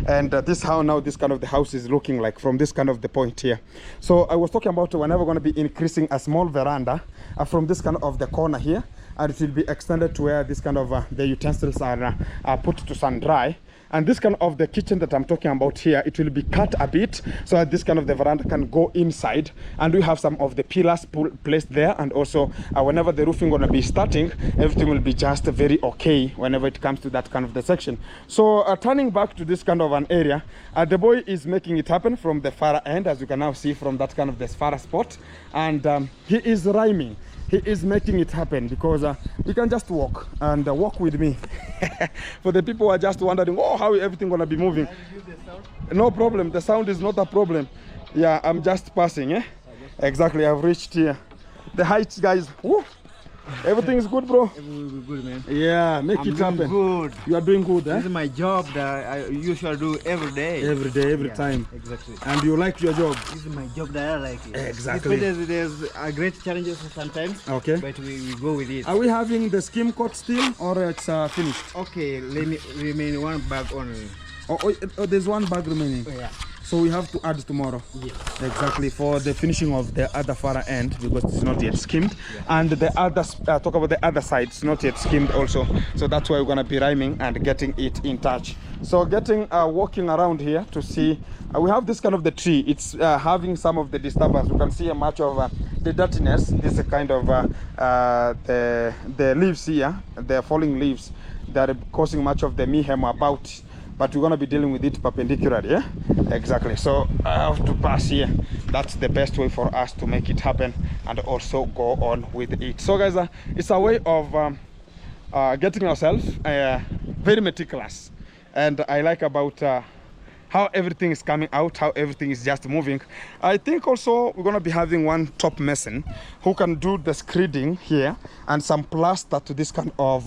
and this how now this kind of the house is looking like from this kind of the point here. So I was talking about whenever we're going to be increasing a small veranda from this kind of the corner here, and it will be extended to where this kind of the utensils are put to sun dry. And this kind of the kitchen that I'm talking about here, it will be cut a bit so that this kind of the veranda can go inside, and we have some of the pillars placed there. And also whenever the roofing gonna be starting, everything will be just very okay whenever it comes to that kind of the section. So turning back to this kind of an area, the boy is making it happen from the far end, as you can now see from that kind of this far spot, and he is rhyming. He is making it happen, because you can just walk and walk with me. For the people who are just wondering, oh, how is everything gonna be moving? No problem, the sound is not a problem. Yeah, I'm just passing. Exactly, I've reached here. The heights, guys. Woo. Everything is good, bro? Everything is good, man. Yeah, make it happen. Good. You are doing good, This is my job that I usually do every day. Every day, every time. Exactly. And you like your job? This is my job that I like it. Exactly. There's great challenges sometimes. Okay. But we go with it. Are we having the skim coat still, or it's finished? Okay, let me remain one bag only. Oh, there's one bag remaining. Yeah. So we have to add tomorrow. Yes. Exactly, for the finishing of the other far end, because it's not yet skimmed. And the other, talk about the other side, it's not yet skimmed also. So that's why we're gonna be rhyming and getting it in touch. So getting, walking around here to see, we have this kind of the tree. It's having some of the disturbance. You can see much of the dirtiness. This is a kind of the leaves here, the falling leaves, that are causing much of the mayhem about. But we're going to be dealing with it perpendicularly, yeah? Exactly. So I have to pass here. That's the best way for us to make it happen and also go on with it. So guys, it's a way of getting ourselves very meticulous. And I like about how everything is coming out, how everything is just moving. I think also we're going to be having one top mason who can do the screeding here and some plaster to this kind of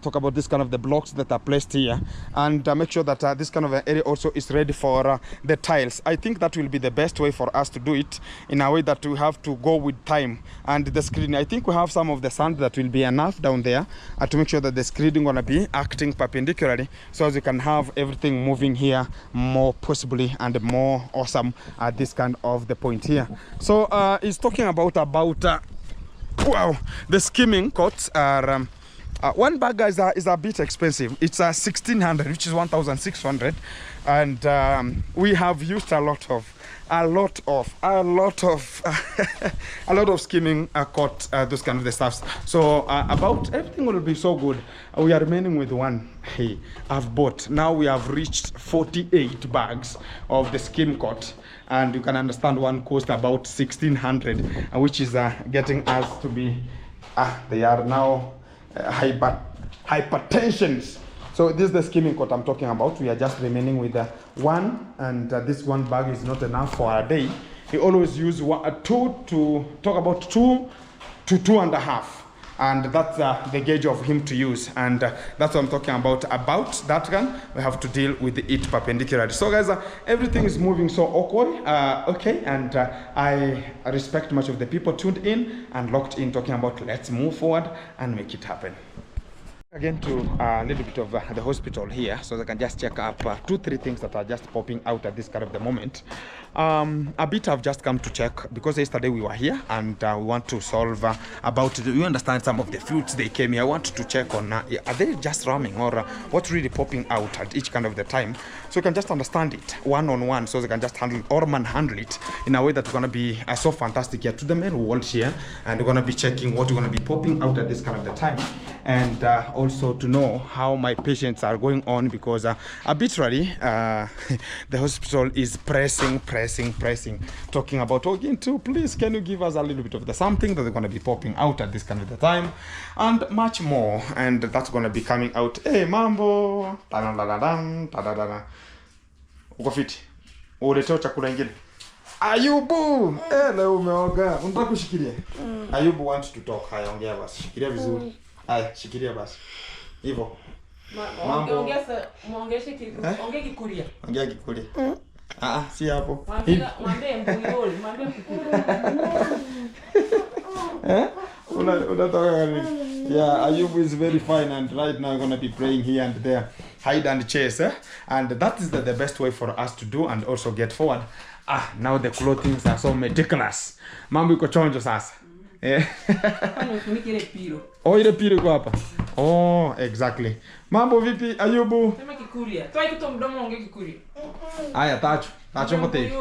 talk about this kind of the blocks that are placed here, and make sure that this kind of area also is ready for the tiles. I think that will be the best way for us to do it, in a way that we have to go with time and the screeding. I think we have some of the sand that will be enough down there to make sure that the screeding gonna be acting perpendicularly, so as we can have everything moving here more possibly and more awesome at this kind of the point here. So he's talking about wow, the skimming coats are one bag is a bit expensive. It's 1600, which is 1600, and we have used a lot of skimming caught those kind of the stuffs. So about everything will be so good. We are remaining with one. Hey, I've bought. Now we have reached 48 bags of the skim caught, and you can understand one cost about 1600, which is getting us to be. They are now hypertensions. So this is the skimming coat I'm talking about. We are just remaining with one, and this one bag is not enough for a day. We always use two to 2 to 2.5, and that's the gauge of him to use, and that's what I'm talking about. About that one, we have to deal with it perpendicularly. So guys, everything is moving so awkward, okay, and I respect much of the people tuned in and locked in, talking about let's move forward and make it happen. Again to a little bit of the hospital here, so I can just check up 2-3 things that are just popping out at this kind of the moment. A bit I've just come to check, because yesterday we were here and we want to solve about, you understand, some of the fruits they came here. I want to check on are they just roaming, or what's really popping out at each kind of the time, so you can just understand it one-on-one, so they can just handle or manhandle it in a way that's going to be so fantastic here to the main world here, and we're going to be checking what we're going to be popping out at this kind of the time, and also to know how my patients are going on, because arbitrarily the hospital is pressing, talking about, again too, please can you give us a little bit of the something that they're going to be popping out at this kind of the time, and much more, and that's going to be coming out. Hey mambo, uko fiti, uleteo chakula ingine. Ayubu, leo umeoga, unataka kushikilia? Ayubu wants to talk. Haya, ongea basi, shikilia vizuri. Haya, shikilia basi. Hivyo. Mambo. Ongea Kikuria. Ongea Kikuria. Si hapo. Mwambie mbuyoli, mwambie Kikuria. Unataka nini? Yeah, Ayubu is very fine, and right now I'm going to be praying here and there, hide and chase, and that is the best way for us to do and also get forward. Now the clothing are so meticulous. Mambo iko chonjo sasa. Oh, ile piro iko hapa. Oh, exactly. Mambo vipi Ayubu? Sema Kikuria. Toa kitu mdomo ongea Kikuria. Haya, tacho ngote.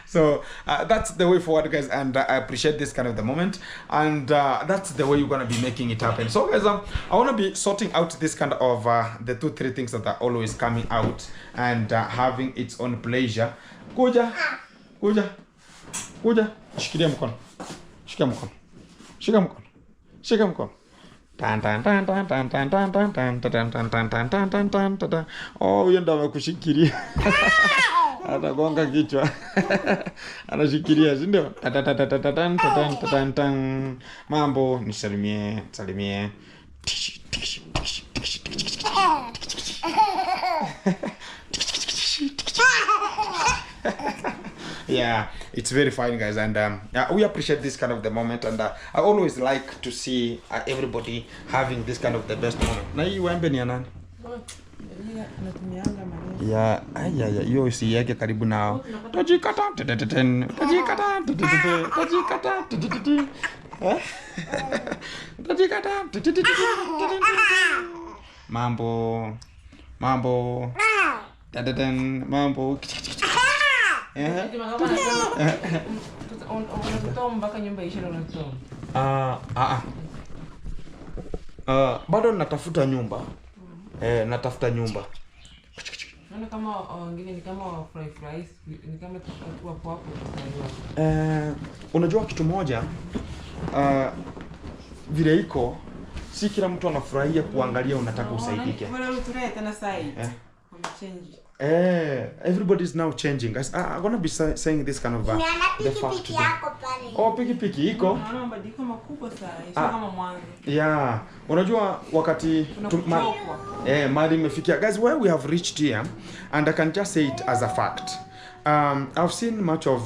So that's the way forward, guys, and I appreciate this kind of the moment, and that's the way you're gonna be making it happen. So guys, I want to be sorting out this kind of the 2-3 things that are always coming out and having its own pleasure. Kuja shikilia mkono, shika mkono. Oh, huyo ndo amekushikilia. Anagonga kichwa. Anashikilia, si ndio? Mambo, nisalimie. Yeah, it's very fine, guys, and we appreciate this kind of the moment, and I always like to see everybody having this kind of the best moment. Na hii wembe ni ya nani? Ya, aya, hiyo usiweke karibu nao. Tajikata, tajikata, tajikata, tajikata. Mambo. Mambo. Unatoa mpaka nyumba ishe na unatoa. Bado natafuta nyumba. Natafuta nyumba. Naona kama wengine ni kama fry ni kama tukua hapo. Unajua kitu moja, vile iko si kila mtu anafurahia kuangalia unataka usaidike. Everybody is now changing. I'm gonna be saying this kind of the fact. Oh, piki iko. Naona mabadiliko makubwa sana, sio kama mwanzo. Yeah. Unajua wakati mali imefikia. Guys, where we have reached here, and I can just say it as a fact. I've seen much of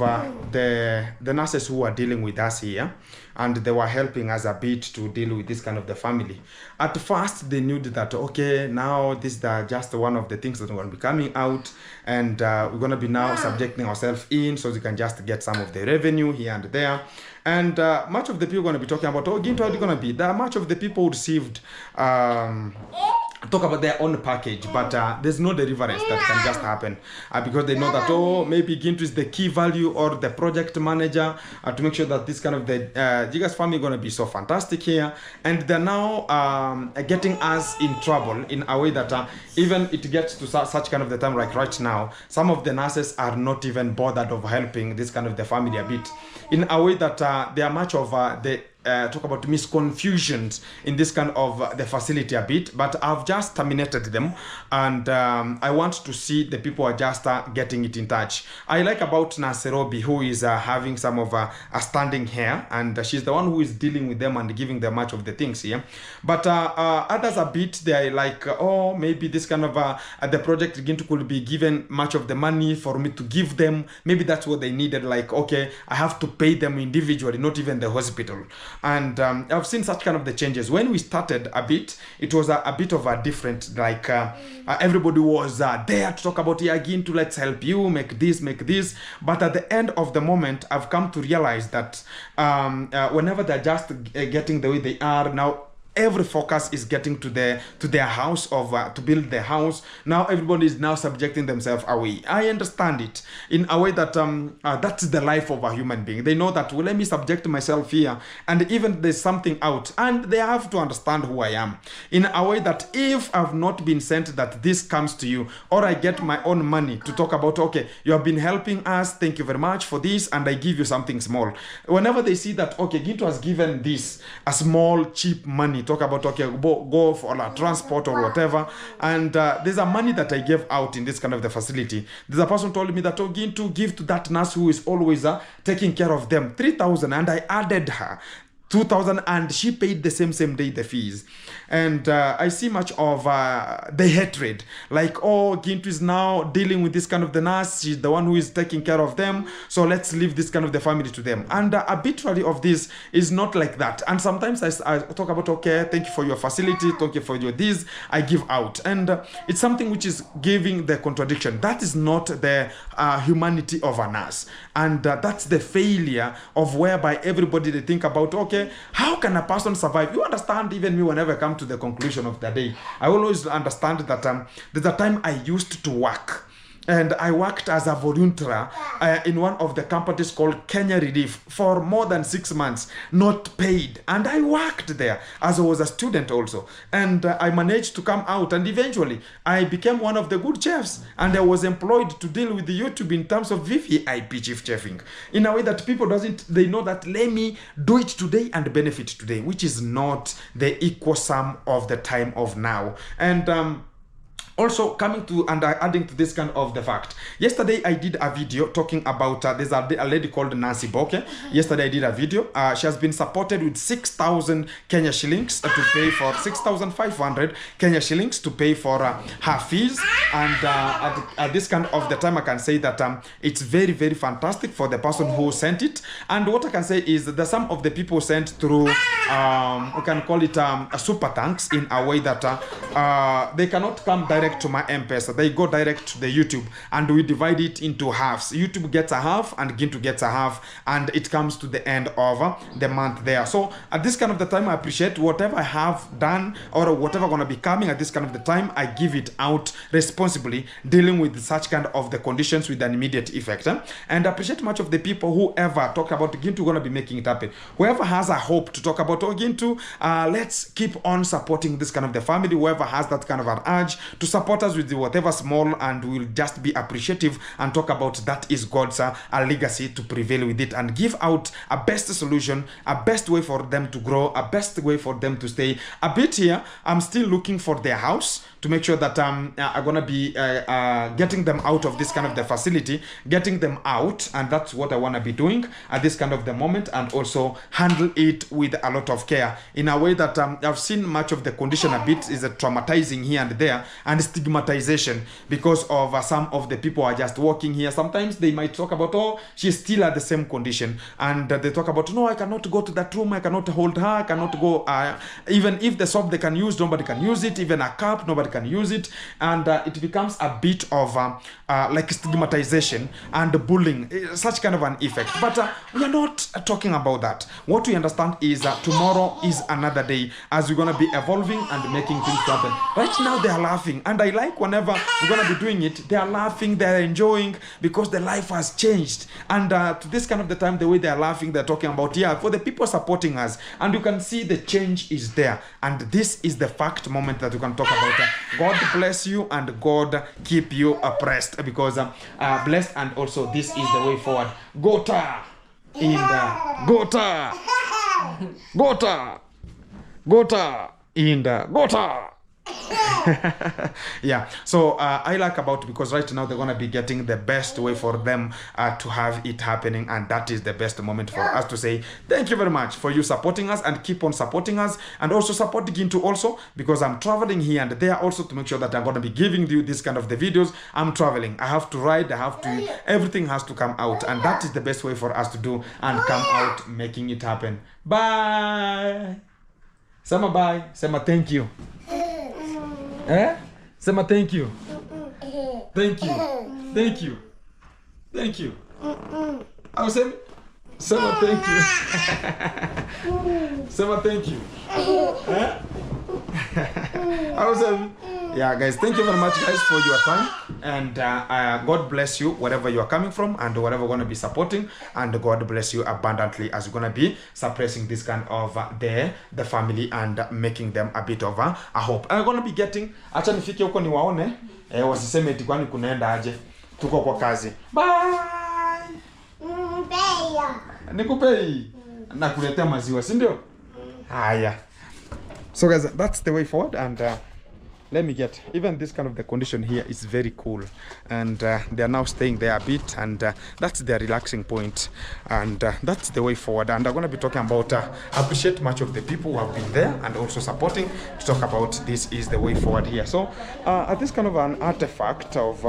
the nurses who are dealing with us here, and they were helping us a bit to deal with this kind of the family. At first, they knew that, okay, now this is just one of the things that are going to be coming out, and we're going to be now subjecting ourselves in so we can just get some of the revenue here and there. And much of the people are going to be talking about, oh, Ginto, how are you going to be? Much of the people received talk about their own package, but there's no deliverance that can just happen because they know that, oh, maybe Ginto is the key value or the project manager to make sure that this kind of the Jiggers family going to be so fantastic here, and they're now getting us in trouble in a way that even it gets to such kind of the time like right now, some of the nurses are not even bothered of helping this kind of the family a bit, in a way that there are much of the talk about misconfusions in this kind of the facility a bit, but I've just terminated them, and I want to see the people are just getting it in touch. I like about Naserobi, who is having some of a standing here, and she's the one who is dealing with them and giving them much of the things here. But others a bit, they are like, oh, maybe this kind of the project Ginto could be given much of the money for me to give them. Maybe that's what they needed, like, okay, I have to pay them individually, not even the hospital. And I've seen such kind of the changes. When we started a bit, it was a bit of a different, like everybody was there to talk about, yeah, Ginto, let's help you, make this. But at the end of the moment, I've come to realize that whenever they're just getting the way they are now, every focus is getting to their house of to build their house. Now everybody is now subjecting themselves away. I understand it in a way that that's the life of a human being. They know that, well, let me subject myself here, and even there's something out, and they have to understand who I am in a way that if I've not been sent that this comes to you, or I get my own money to talk about, okay, you have been helping us, thank you very much for this, and I give you something small. Whenever they see that, okay, Ginto has given this a small cheap money, talk about, okay, go for a transport or whatever, and there's a money that I gave out in this kind of the facility. There's a person told me that, oh, Ginto, give to that nurse who is always taking care of them 3,000, and I added her 2,000, and she paid the same day the fees. And I see much of the hatred, like, oh, Ginto is now dealing with this kind of the nurse, she's the one who is taking care of them, so let's leave this kind of the family to them. And arbitrary of this is not like that. And sometimes I talk about, okay, thank you for your facility, thank you for your this, I give out. And it's something which is giving the contradiction. That is not the humanity of a nurse. And that's the failure of whereby everybody, they think about, okay, how can a person survive? You understand, even me, whenever I come to the conclusion of the day, I always understand that there's a time I used to work. And I worked as a volunteer in one of the companies called Kenya Relief for more than 6 months, not paid. And I worked there as I was a student also. And I managed to come out, and eventually I became one of the good chefs. And I was employed to deal with the YouTube in terms of VVIP chief chefing. In a way that people they know that let me do it today and benefit today, which is not the equal sum of the time of now. And also coming to and adding to this kind of the fact, yesterday I did a video talking about there's a lady called Nancy Boke. Yesterday I did a video. She has been supported with 6,000 Kenya shillings to pay for 6,500 Kenya shillings to pay for her fees. And at this kind of the time, I can say that it's very, very fantastic for the person who sent it. And what I can say is that some of the people sent through we can call it a super thanks, in a way that they cannot come directly direct to my M-Pesa. They go direct to the YouTube, and we divide it into halves. YouTube gets a half and Gintu gets a half, and it comes to the end of the month there. So at this kind of the time, I appreciate whatever I have done or whatever gonna be coming at this kind of the time, I give it out responsibly, dealing with such kind of the conditions with an immediate effect. And I appreciate much of the people who ever talk about Gintu gonna be making it happen. Whoever has a hope to talk about Gintu, let's keep on supporting this kind of the family. Whoever has that kind of an urge to support us with whatever small, and we'll just be appreciative and talk about that is God's a legacy to prevail with it, and give out a best solution, a best way for them to grow, a best way for them to stay a bit here. I'm still looking for their house to make sure that I'm gonna be getting them out of this kind of the facility, getting them out, and that's what I want to be doing at this kind of the moment, and also handle it with a lot of care in a way that I've seen much of the condition a bit is a traumatizing here and there, and stigmatization because of some of the people are just walking here. Sometimes they might talk about, oh, she's still at the same condition, and they talk about, no, I cannot go to that room, I cannot hold her, I cannot go, even if the soap they can use, nobody can use it, even a cup, nobody can use it, and it becomes a bit of like stigmatization and bullying, such kind of an effect. But we are not talking about that. What we understand is tomorrow is another day, as we're going to be evolving and making things happen. Right now they are laughing, and I like whenever we're going to be doing it, they are laughing, they are enjoying, because the life has changed. And to this kind of the time, the way they are laughing, they're talking about, yeah, for the people supporting us, and you can see the change is there. And this is the fact moment that you can talk about. God bless you and God keep you oppressed, because blessed, and also this is the way forward. Gota in the Gota, Gota, Gota in the Gota. Yeah, so I like about, because right now they're gonna be getting the best way for them to have it happening, and that is the best moment for us to say thank you very much for you supporting us, and keep on supporting us, and also support Gintu also, because I'm traveling here and there also to make sure that I'm gonna be giving you this kind of the videos. I'm traveling, I have to ride, I have to, everything has to come out, and that is the best way for us to do and come out making it happen. Bye. Sema bye. Sema thank you. Eh? Sema thank you. Thank you. Thank you. Thank you. I was saying, Sema thank you. Sema thank you. Eh? I was saying, yeah, guys, thank you very much, guys, for your time, and God bless you wherever you are coming from and whatever you're going to be supporting, and God bless you abundantly as you're going to be suppressing this kind of the family and making them a bit of a hope. I'm going to be getting, acha nifike huko niwaone, wasiseme eti kwani kunaenda aje, tuko kwa kazi. Bye. Nikupei na kuletea maziwa, si ndio? Haya. So guys, that's the way forward, and let me get, even this kind of the condition here is very cool, and they are now staying there a bit, and that's their relaxing point, and that's the way forward. And I'm going to be talking about appreciate much of the people who have been there and also supporting, to talk about this is the way forward here. So at this kind of an artifact of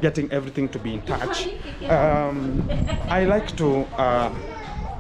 getting everything to be in touch, I like to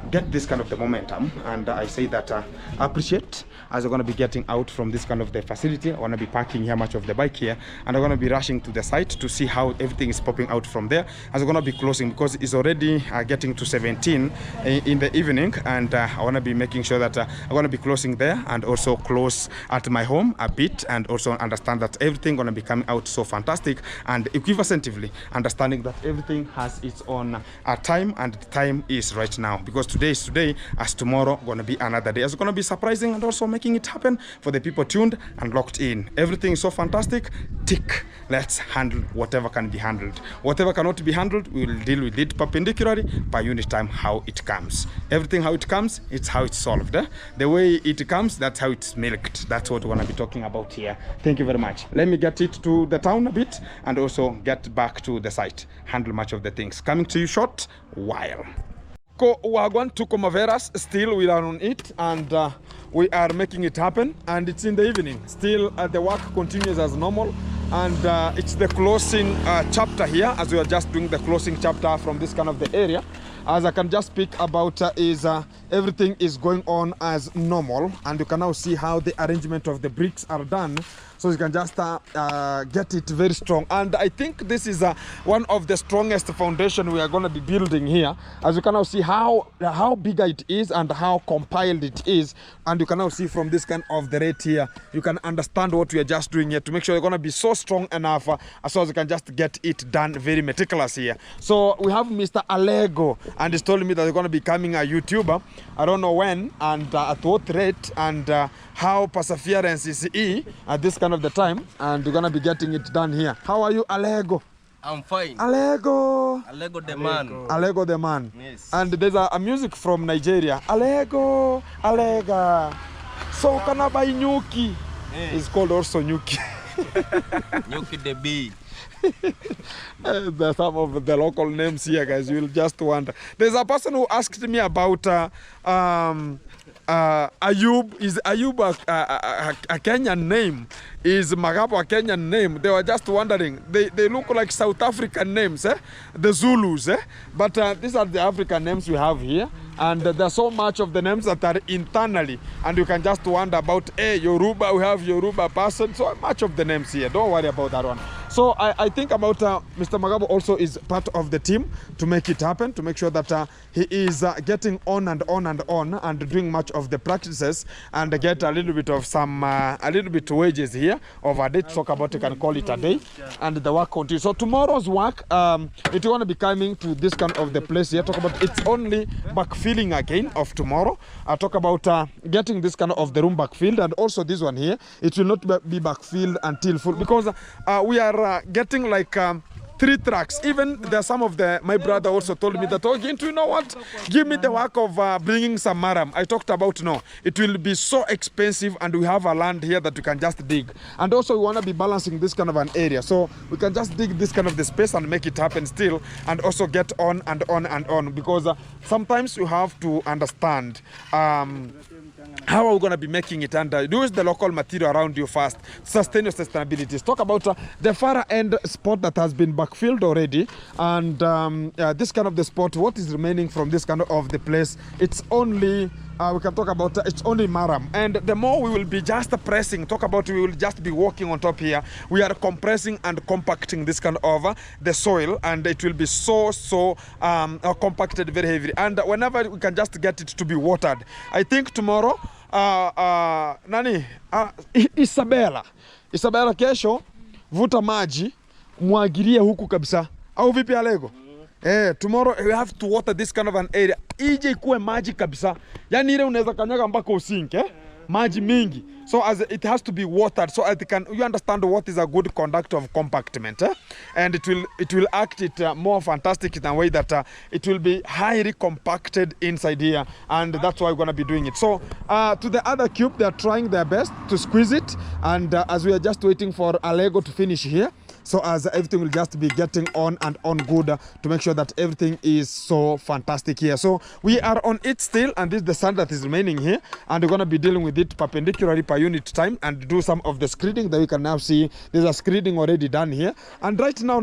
get this kind of the momentum, and I say that appreciate as we're going to be getting out from this kind of the facility. I want to be parking here much of the bike here, and I'm going to be rushing to the site to see how everything is popping out from there, as we're going to be closing, because it's already getting to 17 in the evening, and I want to be making sure that I'm going to be closing there, and also close at my home a bit, and also understand that everything going to be coming out so fantastic, and equivalently understanding that everything has its own time, and the time is right now, because today is today, as tomorrow going to be another day. It's going to be surprising and also making it happen for the people tuned and locked in. Everything is so fantastic. Tick. Let's handle whatever can be handled. Whatever cannot be handled, we will deal with it perpendicularly by unit time, how it comes. Everything how it comes, it's how it's solved. The way it comes, that's how it's milked. That's what we're going to be talking about here. Thank you very much. Let me get it to the town a bit, and also get back to the site. Handle much of the things. Coming to you short while. Wagwan to Comaveras, still we are on it, and we are making it happen, and it's in the evening. Still the work continues as normal, and it's the closing chapter here, as we are just doing the closing chapter from this kind of the area. As I can just speak about is everything is going on as normal, and you can now see how the arrangement of the bricks are done. So you can just get it very strong. And I think this is one of the strongest foundation we are going to be building here. As you can now see how big it is and how compiled it is. And you can now see from this kind of the rate here, you can understand what we are just doing here to make sure you're going to be so strong enough as well as you can just get it done very meticulous here. So we have Mr. Alego, and he's told me that they're going to be becoming a YouTuber. I don't know when and at what rate and how perseverance is at this kind of the time, and we're gonna be getting it done here. How are you, Alego? I'm fine. Alego. Alego the man. Alego the man. Yes. And there's a music from Nigeria. Alego, Alega. So can I buy Nyuki? Yes. It's called also Nyuki. Nyuki the bee. There's some of the local names here, guys. You'll just wonder. There's a person who asked me about Ayub. Is Ayub a Kenyan name? Is Magabo a Kenyan name? They were just wondering. They look like South African names, the Zulus. But these are the African names we have here. And there's so much of the names that are internally. And you can just wonder about, Yoruba, we have Yoruba person. So much of the names here. Don't worry about that one. So I think about Mr. Magabo also is part of the team to make it happen, to make sure that he is getting on and on and on and doing much of the practices and get a little bit of some, a little bit wages here of a day to talk about, you can call it a day, and the work continues. So tomorrow's work, if you want to be coming to this kind of the place here, talk about it's only backfilling again of tomorrow. I'll talk about getting this kind of the room backfilled, and also this one here, it will not be backfilled until full, because we are getting like 3 tracks. Even there some of my brother also told me that, oh, Gintu, you know what? Give me the work of bringing some maram. I talked about, no, it will be so expensive, and we have a land here that we can just dig. And also we want to be balancing this kind of an area. So we can just dig this kind of the space and make it happen still, and also get on and on and on, because sometimes you have to understand how are we going to be making it, and use the local material around you first. Sustain your sustainability. Talk about the far end spot that has been backfilled already, and this kind of the spot, what is remaining from this kind of the place, it's only we can talk about it's only maram, and the more we will be just pressing, talk about we will just be walking on top here, we are compressing and compacting this kind of the soil, and it will be so compacted very heavily, and whenever we can just get it to be watered. I think tomorrow Isabella kesho vuta maji mwagirie huku kabisa, au vipi Alego? Tomorrow we have to water this kind of an area. Ije ikuwe maji kabisa. Yani ile unaweza kanyaga mpaka usinke, maji mingi. So as it has to be watered, so as you understand what is a good conduct of compactment, and it will act it more fantastic in a way that it will be highly compacted inside here, and that's why we're going to be doing it. So to the other cube, they are trying their best to squeeze it, and as we are just waiting for Alego to finish here, so as everything will just be getting on and on good to make sure that everything is so fantastic here. So we are on it still, and this is the sand that is remaining here, and we're going to be dealing with it perpendicularly per unit time and do some of the screening that you can now see. There's a screening already done here, and right now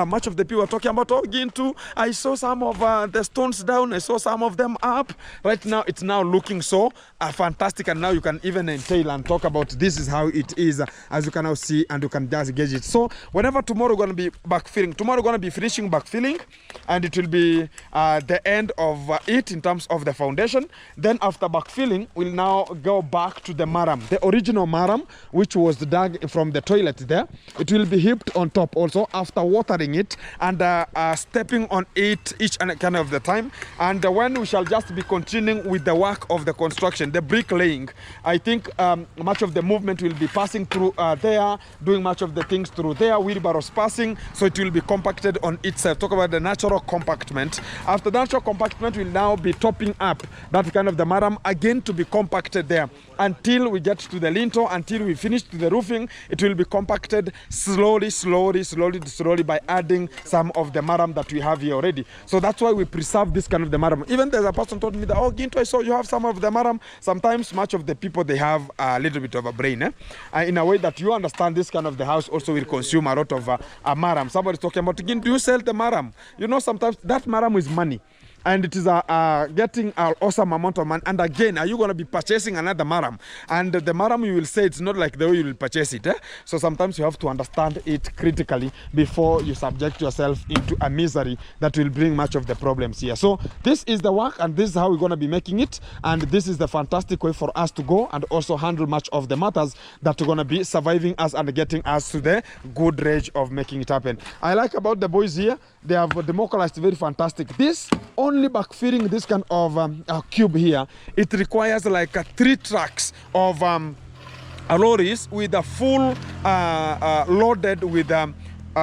much of the people are talking about, oh, Gintu, I saw some of the stones down, I saw some of them up. Right now it's now looking so fantastic, and now you can even entail and talk about this is how it is, as you can now see, and you can just gauge it. So whenever tomorrow we're going to be backfilling, tomorrow we're going to be finishing backfilling, and it will be the end of it in terms of the foundation. Then after backfilling, we'll now go back to the maram, the original maram, which was dug from the toilet there. It will be heaped on top also after watering it and stepping on it each and kind of the time. And when we shall just be continuing with the work of the construction, the bricklaying, I think much of the movement will be passing through there, doing much of the things through there, wheelbarrows passing, so it will be compacted on itself. Talk about the natural compactment. After the natural compactment, we'll now be topping up that kind of the maram again to be compacted there until we get to the lintel, until we finish to the roofing. It will be compacted slowly by adding some of the maram that we have here already. So that's why we preserve this kind of the maram. Even there's a person told me that, oh, Ginto, I saw you have some of the maram. Sometimes much of the people, they have a little bit of a brain, in a way that you understand this kind of the house also will consume a lot of maram. Somebody's talking about, Ginto, do you sell the maram? You know, sometimes that maram is money. and it is getting an awesome amount of money. And again, are you going to be purchasing another maram? And the maram, you will say it's not like the way you will purchase it. So sometimes you have to understand it critically before you subject yourself into a misery that will bring much of the problems here. So this is the work, and this is how we're going to be making it. And this is the fantastic way for us to go and also handle much of the matters that are going to be surviving us and getting us to the good range of making it happen. I like about the boys here, they have democratized very fantastic. This only backfilling this kind of cube here, it requires like 3 trucks of lorries with a full loaded with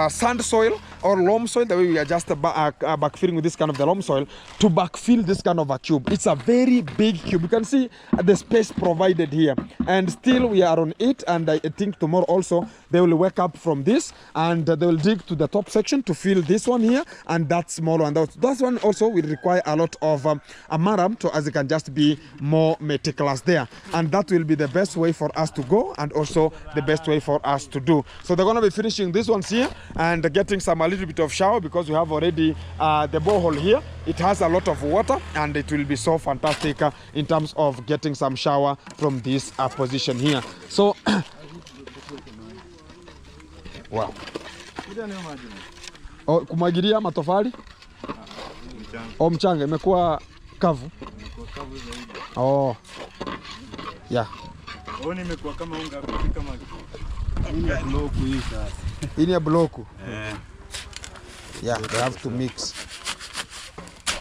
sand soil or loam soil, the way we are just backfilling with this kind of the loam soil to backfill this kind of a cube. It's a very big cube. You can see the space provided here, and still we are on it. And I think tomorrow also they will wake up from this and they will dig to the top section to fill this one here and that small one. That one also will require a lot of a maram to, as it can just be more meticulous there, and that will be the best way for us to go and also the best way for us to do. So they're going to be finishing this ones here and getting a little bit of shower because we have already the borehole here. It has a lot of water and it will be so fantastic in terms of getting some shower from this position here. So wow. Oh, kumagiria matofali? Oh, mchanga imekuwa kavu. Oh. Yeah. Oni imekuwa kama unga kama ini ya bloku. Yeah, they have to mix.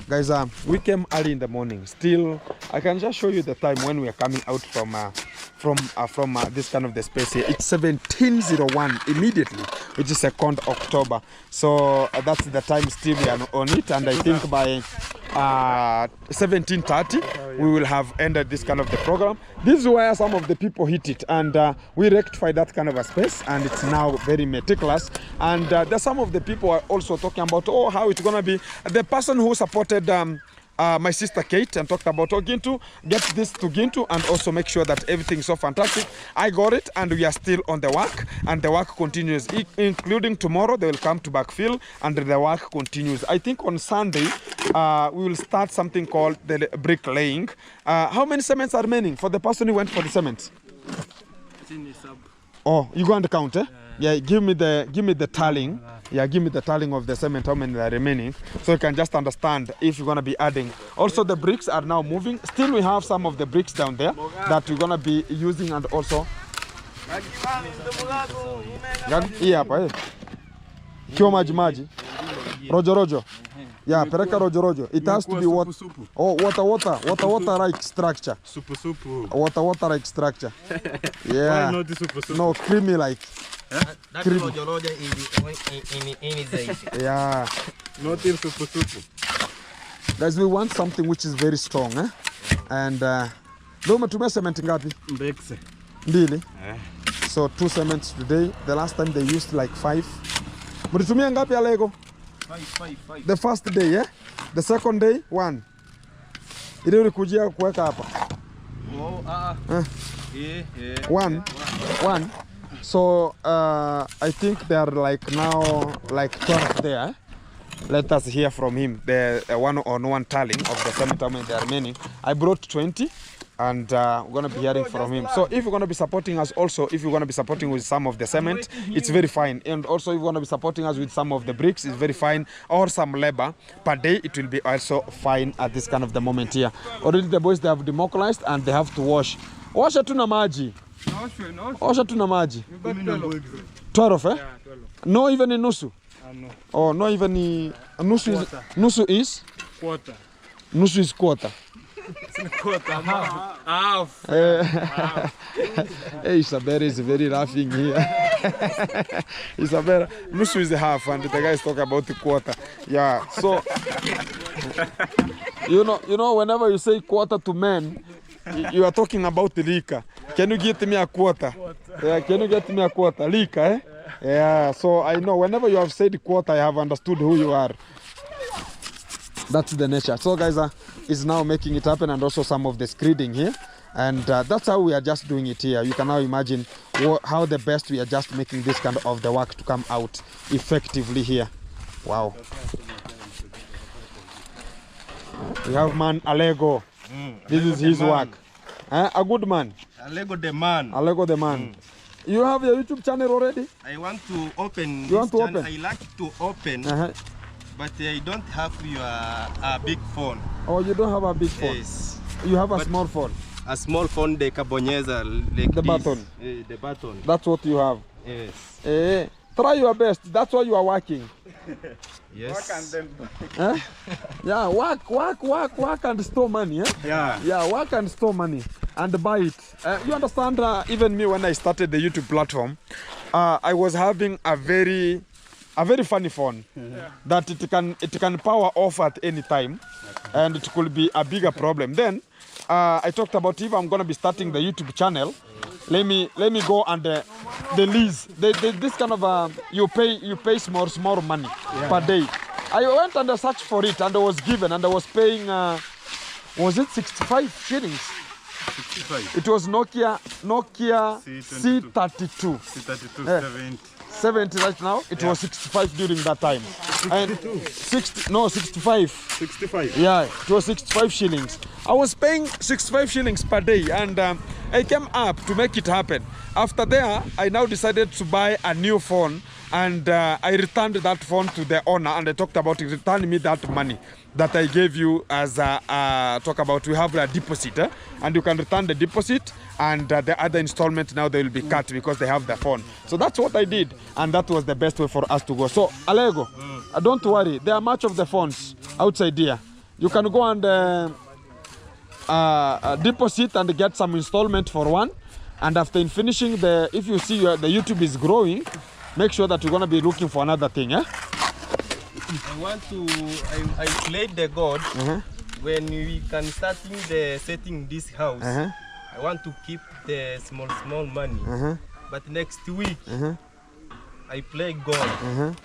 Guys, we came early in the morning. Still, I can just show you the time when we are coming out from this kind of the space here. It's 17:01 immediately, which is 2nd October. So that's the time still we are on it, and I think by 17:30 we will have ended this kind of the program. This is where some of the people hit it, and we rectified that kind of a space, and it's now very meticulous. And there's some of the people are also talking about, oh, how it's gonna be. The person who supported my sister Kate and talked about, oh, Gintu, get this to Gintu and also make sure that everything's so fantastic. I got it, and we are still on the work, and the work continues, including tomorrow they will come to backfill and the work continues. I think on Sunday we will start something called the brick laying. How many cements are remaining for the person who went for the cement? Oh, you go and count, eh? Yeah, give me the tallying. Yeah, give me the tallying of the cement, how many are remaining, so you can just understand if you're going to be adding. Also, the bricks are now moving. Still, we have some of the bricks down there that we're going to be using, and also maji rojo. Yeah, pereka rojo. It has to be water. Oh, water like structure. Water like structure. Yeah. Why not super? No, creamy like. That's rojo in Yeah. Not in super. Guys, we want something which is very strong, eh? And leo umetumia cement ngapi? Mbekse. Mbili. So 2 cements today. The last time they used like 5. Mlitumia ngapi ya Lego? 5. The first day, yeah? The second day, 1. Ile ulikujia kuweka hapa. Oh, yeah. 1. So I think they are like now like 12 there. Let us hear from him. The one-on-one tallying of the cement they are remaining. I brought 20, and we're gonna be hearing from him. So if you're gonna be supporting us, also if you're gonna be supporting with some of the cement, it's very fine. And also if you're gonna be supporting us with some of the bricks, it's very fine. Or some labor per day, it will be also fine at this kind of the moment here. Already the boys, they have democratized and they have to wash. Washa tuna maji. Osha tuna maji. 12, eh? Yeah, 12. No even in nusu. No. Oh, no even in nusu is Quarter. Nusu is quarter. Quarter. Half. Hey, Isabella is very laughing here. Isabella, nusu is half, and the guys talk about the quarter. Yeah. So you know, whenever you say quarter to men, you are talking about the liquor. Can you get me a quarter? Yeah, can you get me a quarter? Liquor, eh? Yeah, so I know whenever you have said quarter, I have understood who you are. That's the nature. So guys, is now making it happen, and also some of the screeding here. And that's how we are just doing it here. You can now imagine how the best we are just making this kind of the work to come out effectively here. Wow. We have man Alego. This is his work. A good man. Alego the man. Alego the man. You have your YouTube channel already? I want to open. You want to channel. open? I like to open, but I don't have a big phone. Oh, you don't have a big phone? Yes. You have a small phone? A small phone, the kabonyeza, like the this. button? The button. That's what you have? Yes. Try your best. That's why you are working. Yes. Work and then... Yeah, work and store money. Yeah, work and store money and buy it. You understand, even me when I started the YouTube platform, I was having a very funny phone that it can power off at any time, and it could be a bigger problem. Then I talked about if I'm gonna be starting the YouTube channel, let me go and the lease. This kind of you pay small money per day. I went and I searched for it and I was given and I was paying was it 65 shillings? 65. It was Nokia C32. C32. C32, 70 right now. It was 65 during that time. 62. And 65. 65. Yeah, it was 65 shillings. I was paying 65 shillings per day, and I came up to make it happen. After there, I now decided to buy a new phone, and I returned that phone to the owner, and I talked about it, return me that money that I gave you as talk about. We have a deposit, and you can return the deposit, and the other installment now they will be cut because they have the phone. So that's what I did, and that was the best way for us to go. So Alego, don't worry, there are much of the phones outside here. You can go and deposit and get some installment for one, and after finishing if you see the YouTube is growing, make sure that you're gonna be looking for another thing. I played the God when we can setting this house. I want to keep the small money, but next week I play God.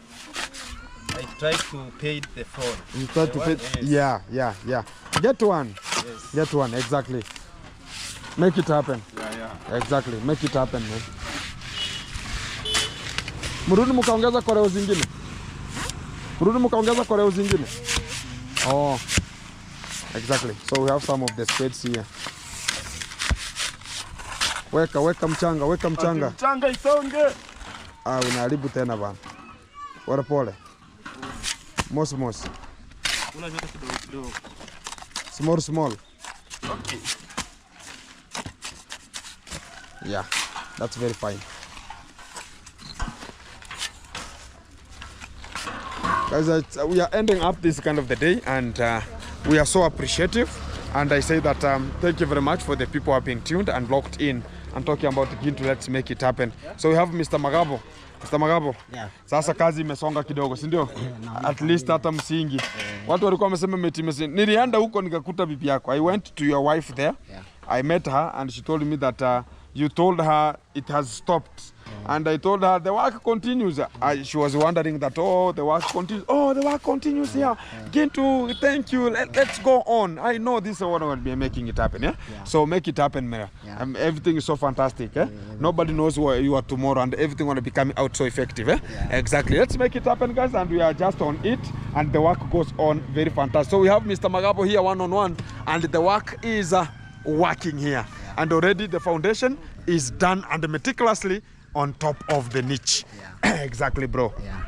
I try to pay the phone. You try to pay? Yes. Yeah. Get one. Yes. Get one, exactly. Make it happen. Yeah. Exactly, make it happen, man. Mrudi mkaongeza koreo zingine? Mrudi mkaongeza koreo zingine? Oh, exactly. So we have some of the spades here. Weka mchanga. Mchanga isonge. Unaharibu tena bana. Pole pole. Mos. Unajua kidogo. Small. Okay. Yeah, that's very fine. Guys, we are ending up this kind of the day, and we are so appreciative. And I say that thank you very much for the people who have been tuned and locked in and talking about Gintu. Let's make it happen. So we have Mr. Magabo. Mr. Magabo. Yeah. Sasa kazi imesonga kidogo, si ndio? At least hata msingi. Watu walikuwa wamesema nilienda huko nikakuta bibi yako. I went to your wife there. Yeah. I met her and she told me that you told her it has stopped. And I told her the work continues. She was wondering that, the work continues. Oh, the work continues here. Gintu, thank you. Let's go on. I know this is what will be making it happen. Yeah? So make it happen, Mira. Yeah. Everything is so fantastic. Nobody knows where you are tomorrow, and everything will be coming out so effective. Yeah? Exactly. Let's make it happen, guys. And we are just on it, and the work goes on very fantastic. So we have Mr. Magabo here one-on-one, and the work is working here. And already the foundation is done and meticulously on top of the niche. Yeah. Exactly, bro. Yeah.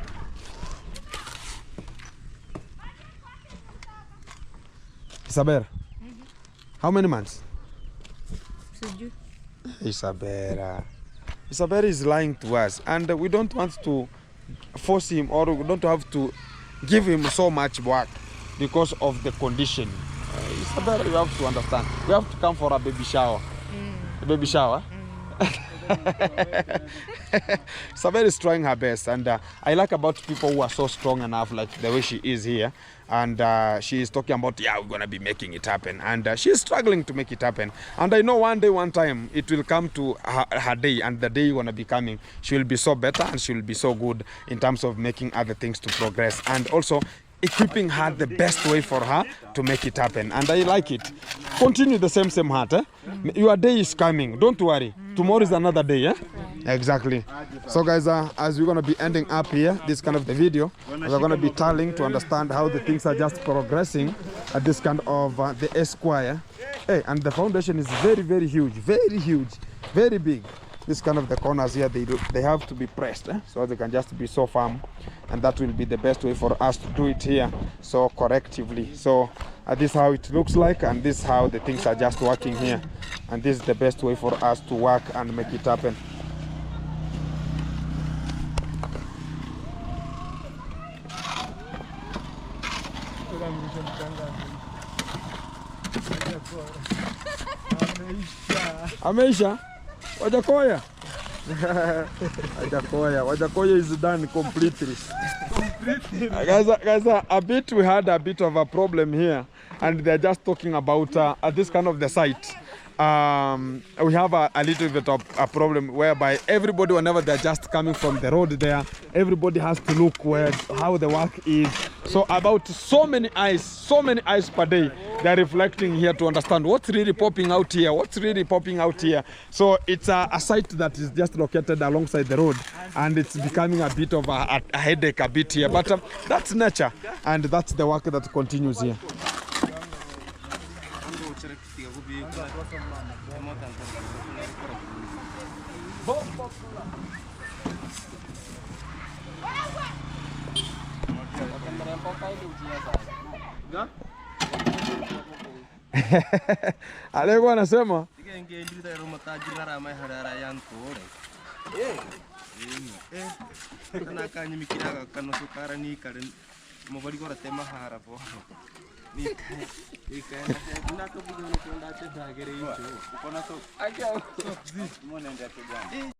Isabella, how many months? Sijui. Isabella is lying to us, and we don't want to force him, or we don't have to give him so much work because of the condition. Isabella, you have to understand. We have to come for a baby shower. A baby shower? Isabella is trying her best, and I like about people who are so strong enough, like the way she is here, and she is talking about, we're gonna be making it happen, and she's struggling to make it happen, and I know one day, one time, it will come to her day, and the day gonna be coming, she will be so better, and she will be so good in terms of making other things to progress, and also equipping her the best way for her to make it happen. And I like it. Continue the same heart. Your day is coming. Don't worry. Tomorrow is another day. Exactly. So guys, as we're going to be ending up here, this kind of the video, we're going to be telling to understand how the things are just progressing at this kind of the Esquire. Hey, and the foundation is very, very huge, very big. This kind of the corners here, they have to be pressed, so they can just be so firm, and that will be the best way for us to do it here so correctively. So this is how it looks like, and this is how the things are just working here, and this is the best way for us to work and make it happen. Ameisha? Wajakoya? Wajakoya is done completely. Guys, a bit we had a bit of a problem here, and they're just talking about at this kind of the site. We have a little bit of a problem whereby everybody, whenever they're just coming from the road there, everybody has to look how the work is. So about so many eyes per day, they're reflecting here to understand what's really popping out here, So it's a site that is just located alongside the road, and it's becoming a bit of a headache a bit here, but that's nature, and that's the work that continues here. Alikuwa anasema